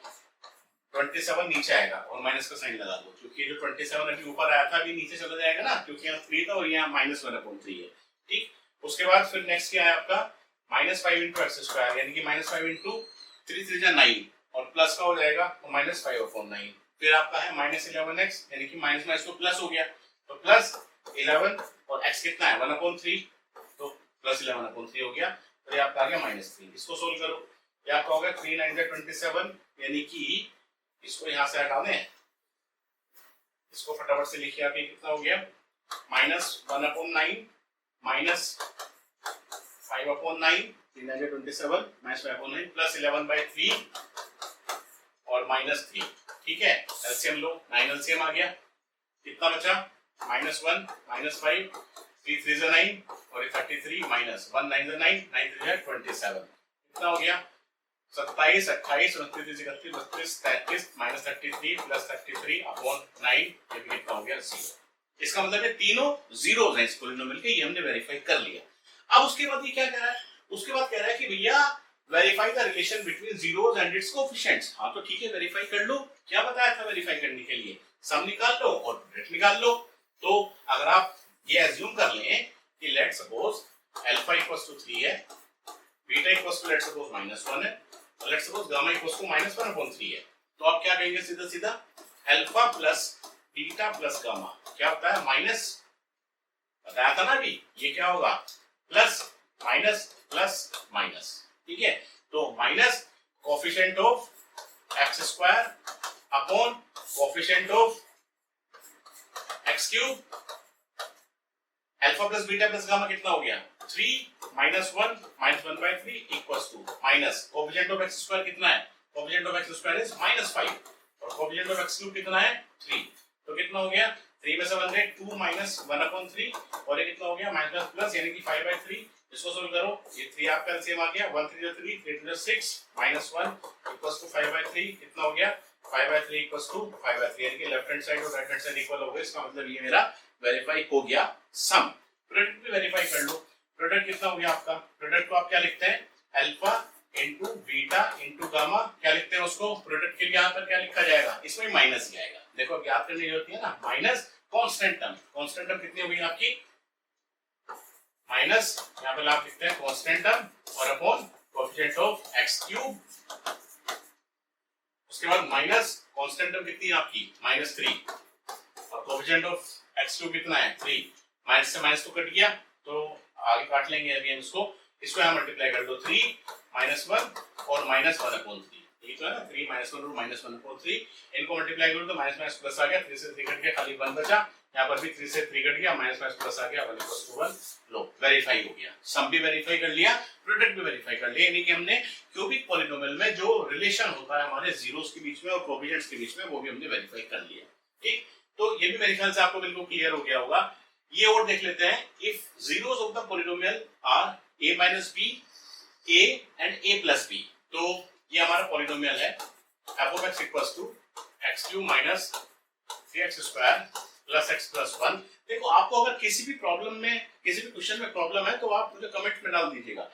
[SPEAKER 1] 27 नीचे आएगा और माइनस का साइन लगा दो, क्योंकि जो 27 अभी ऊपर आया था अभी नीचे चला जाएगा ना, क्योंकि यहाँ 3 था और यहाँ -1/3 है। ठीक, उसके बाद फिर नेक्स्ट क्या है आपका? -5 × x², यानी कि -5 × 3 3 9 और प्लस का हो जाएगा तो -5/9। फिर आपका है -11x, यानी कि माइनस तो प्लस हो गया, तो प्लस 11 और x कितना है? 1/3 तो प्लस 11/3 हो गया। तो ये आपका आ गया -3। इसको सोल्व करो। ये आपका हो गया 3 9 27, यानी कि इसको यहाँ से हटा दें, इसको फटाफट से लिखिए आप। ये कितना हो गया? -1/9 माइनस 5/9 3 9 27 -5/9 प्लस 11/3 और -3। ठीक है, एलसीएम लो। 9 एलसीएम आ गया, कितना बचा? -1 -5 3 3 9 और 33 माइनस 1 9 9 9 3 27। कितना हो गया? 27 28 29 31 32 33 -33 प्लस 33/9। ये भी कितना हो गया? 0। इसका मतलब है तीनों जीरोस हैं इस पॉलिनोमियल के, ये हमने वेरीफाई कर लिया। अब उसके बाद ये क्या कह रहा है? उसके बाद कह रहा है कि भैया verify the relation between zeros and it's coefficients. हाँ तो ठीक है, वेरीफाई कर लो। क्या बताया था वेरीफाई करने के लिए? सम निकाल लो और प्रोडक्ट निकाल लो। तो अगर आप ये एज्यूम कर लें कि let's suppose alpha equals to 3 है, beta equals to let's suppose -1 है और let's suppose gamma equals to -1/3 है, तो आप क्या कहेंगे? सीधा सीधा alpha plus beta plus gamma क्या होता है? माइनस, बताया था ना अभी। ये क्या होगा? Plus minus plus minus. ठीक है, तो minus coefficient of x² upon coefficient of x³ alpha plus beta plus gamma कितना हो गया? 3 -1 -1/3 equals to minus coefficient of x² कितना है? कोएफिशिएंट ऑफ x² इज -5 और कोएफिशिएंट ऑफ x³ कितना है? 3। तो कितना हो गया? 3 में से 1 गए 2 -1/3 और ये कितना हो गया? माइनस प्लस यानी कि 5/3। इसको सोल्व करो। ये 3 आपका एलसीएम आ गया, 1 3 3 3 3 6 -1 इक्वल्स टू 5/3। कितना हो गया? 5/3 इक्वल्स टू 5/3, यानी कि लेफ्ट हैंड साइड और राइट हैंड साइड इक्वल हो गए। इसका मतलब ये मेरा वेरीफाई हो गया सम। प्रोडक्ट भी वेरीफाई कर लो। प्रोडक्ट कितना हो गया आपका? प्रोडक्ट को आप क्या लिखते हैं? Alpha into beta into gamma. क्या लिखते हैं उसको? प्रोडक्ट के लिए यहाँ पर क्या लिखा जाएगा? इसमें माइनस ही आएगा। देखो अब याद करने की जरूरत है ना, minus constant term. Constant term कितनी होगी आपकी? माइनस, यहाँ पे आप लिखते हैं कांस्टेंट टर्म और अपॉन कोएफिशिएंट ऑफ x³ उसके बाद माइनस कांस्टेंट टर्म कितनी है आपकी -3 और कोएफिशिएंट ऑफ x³ कितना है 3, माइनस से माइनस तो कट गया तो आगे काट लेंगे अगेन इसको यहाँ मल्टीप्लाई कर दो 3 -1 और -1/3, ये तो है ना 3 -1 और -1/3, इनको मल्टीप्लाई करो तो माइनस माइनस प्लस आ गया, 3 से 3 कट गया, खाली 1 बचा, यहाँ पर भी 3 से 3 कट गया, माइनस माइनस प्लस आ गया, 1 = 1। लो वेरीफाई हो गया, सम भी वेरीफाई कर लिया, प्रोडक्ट भी वेरीफाई कर लिया, यानी कि हमने क्यूबिक पॉलिनोमियल में जो रिलेशन होता है हमारे जीरोस के बीच में और कोएफिशिएंट्स के बीच में वो भी हमने वेरीफाई कर लिया। ठीक, तो ये भी मेरे ख्याल से आपको बिल्कुल क्लियर हो गया होगा। ये और देख लेते हैं, if zeros of the polynomial are a minus b, a and a plus b, तो ये हमारा पॉलिनोमियल है f of x equals to x³ minus 3x² plus x plus 1। देखो आपको अगर किसी भी प्रॉब्लम में, किसी भी क्वेश्चन में प्रॉब्लम है तो आप मुझे कमेंट में डाल दीजिएगा,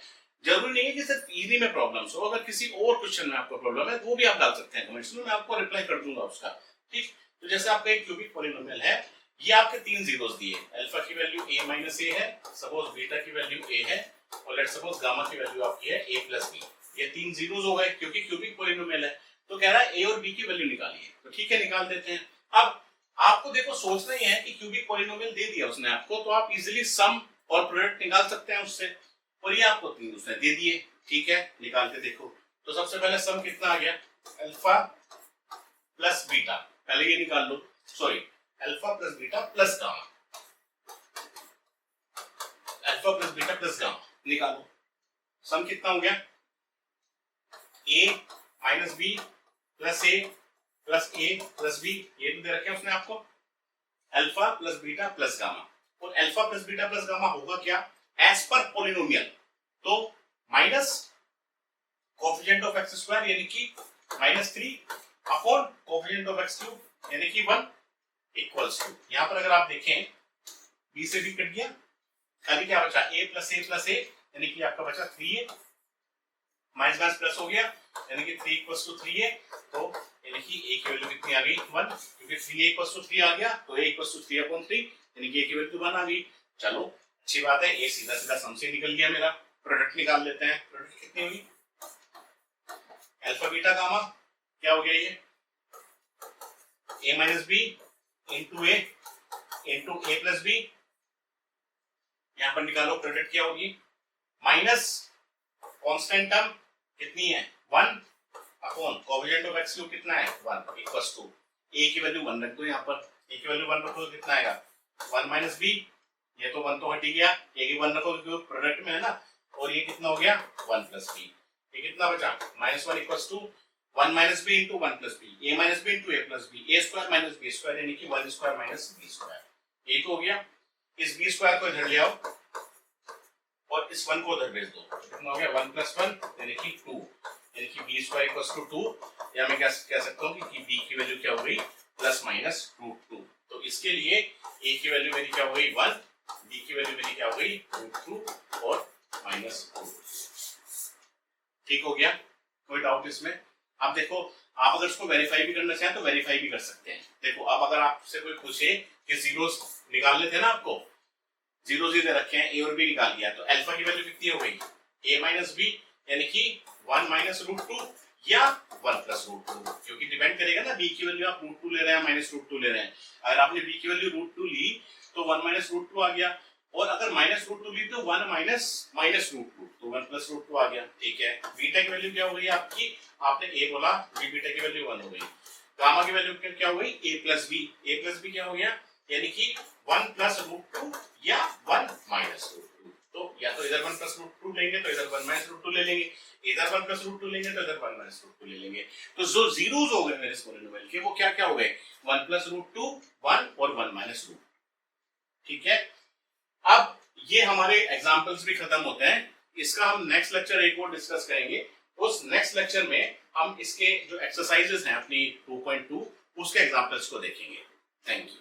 [SPEAKER 1] जरूरी नहीं है कि सिर्फ इजी में प्रॉब्लम्स हो, अगर किसी और क्वेश्चन में आपको प्रॉब्लम है तो वो भी आप डाल सकते हैं कमेंट्स में, मैं आपको रिप्लाई कर दूंगा उसका। ठीक, तो जैसे आपका एक क्यूबिक पॉलिनोमियल है, ये आपके 3 जीरोस दिए, अल्फा की वैल्यू a minus a है, सपोज बीटा की वैल्यू a है और लेट्स सपोज गामा की वैल्यू आपकी है a plus b, ये 3 जीरोस हो गए क्योंकि क्यूबिक पॉलिनोमियल है, तो कह रहा है a और b की वैल्यू निकालिए, तो ठीक है निकाल देते हैं। अब आपको देखो सोचना ही है कि क्यूबिक पॉलिनोमियल दे दिया उसने आपको, तो आप इजीली सम और प्रोडक्ट निकाल सकते हैं उससे, और ये आपको 3 उसने दे दिए, ठीक है निकाल के देखो। तो सबसे पहले सम कितना आ गया, अल्फा प्लस बीटा, पहले ये निकाल लो, sorry alpha plus beta plus gamma, alpha plus beta plus gamma निकालो, सम कितना हो गया a minus b plus a plus a plus b, ये तो दे रखे हैं उसने आपको, alpha plus beta plus gamma, और alpha plus beta plus gamma होगा क्या एज पर पॉलिनोमियल, तो माइनस कोएफिशिएंट ऑफ x² यानी कि -3 अपॉन कोएफिशिएंट ऑफ x³ यानी कि 1 इक्वल्स टू, यहां पर अगर आप देखें b से b कट गया, खाली क्या बचा a प्लस a यानी कि आपका बचा 3a, माइनस माइनस प्लस हो गया यानी कि 3 इक्वल्स टू 3a, तो यानी कि a की वैल्यू कितनी आ गई 1, क्योंकि 3a इक्वल्स टू 3 आ गया तो a इक्वल्स टू 3/3 यानी कि a की वैल्यू 1 आ गई। चलो अच्छी बात है, a सीधा सीधा सम से निकल गया मेरा, प्रोडक्ट निकाल लेते हैं, प्रोडक्ट कितनी होगी अल्फा बीटा गामा, क्या हो गया ये a minus b into a plus b, यहां पर निकालो प्रोडक्ट क्या होगी, माइनस कांस्टेंट टर्म कितनी है 1 अपॉन कोएफिशिएंट ऑफ x³ कितना है 1 इक्वल्स टू a की वैल्यू 1 रख दो, यहां पर a की वैल्यू 1 रखो तो कितना आएगा 1 माइनस b, ये तो 1 तो हट ही गया, a की 1 रखो क्योंकि प्रोडक्ट में है ना, और ये कितना हो गया 1 प्लस b, ये कितना बचा -1 equals to 1 minus b into 1 plus b, a minus b into a plus b, a square minus b square यानी कि 1 square minus b square, ये तो हो गया। इस b square को इधर ले आओ और इस 1 को उधर भेज दो, कितना हो गया 1 plus 1 यानी कि 2, यानी कि b square equals to 2, या मैं क्या कह सकता हूँ कि b की वैल्यू क्या हो गई +-√2, तो इसके लिए a की वैल्यू मेरी क्या हो गई 1, b की वैल्यू मेरी क्या हो गई √2 और -2, ठीक हो गया, कोई डाउट इसमें। अब देखो आप अगर इसको वेरीफाई भी करना चाहें तो वेरीफाई भी कर सकते हैं। देखो अब अगर आपसे कोई पूछे कि जीरोस निकालने थे ना, आपको जीरो दे रखे हैं, a और b निकाल लिया, तो अल्फा की वैल्यू कितनी हो गई a minus b यानी कि 1 -√2 या 1 +√2, क्योंकि डिपेंड करेगा ना b की वैल्यू आप √2 ले रहे हैं -√2 ले रहे हैं, अगर आपने b की वैल्यू √2 ली तो 1 -√2 आ गया, और अगर -√2 ली तो 1 -√2 तो 1 +√2 आ गया, ठीक है। बीटा की वैल्यू क्या हो गई आपकी, आपने a बोला, b बीटा की वैल्यू 1 हो गई, गामा की वैल्यू क्या हो गई a plus b क्या हो गया यानी कि 1 +√2 या 1 -√2, तो या तो इधर 1 +√2 लेंगे तो इधर 1 -√2 ले लेंगे, इधर 1 +√2 लेंगे तो इधर 1 -√2 ले लेंगे, तो जो जीरोस हो गए मेरे इस पॉलिनोमियल के वो क्या क्या हो गए 1 +√2 1 और 1 -√2, ठीक है। अब ये हमारे एग्जांपल्स भी खत्म होते हैं, इसका हम नेक्स्ट लेक्चर एक और डिस्कस करेंगे, उस नेक्स्ट लेक्चर में हम इसके जो एक्सरसाइजेस हैं अपनी 2.2 उसके एग्जांपल्स को देखेंगे। Thank you.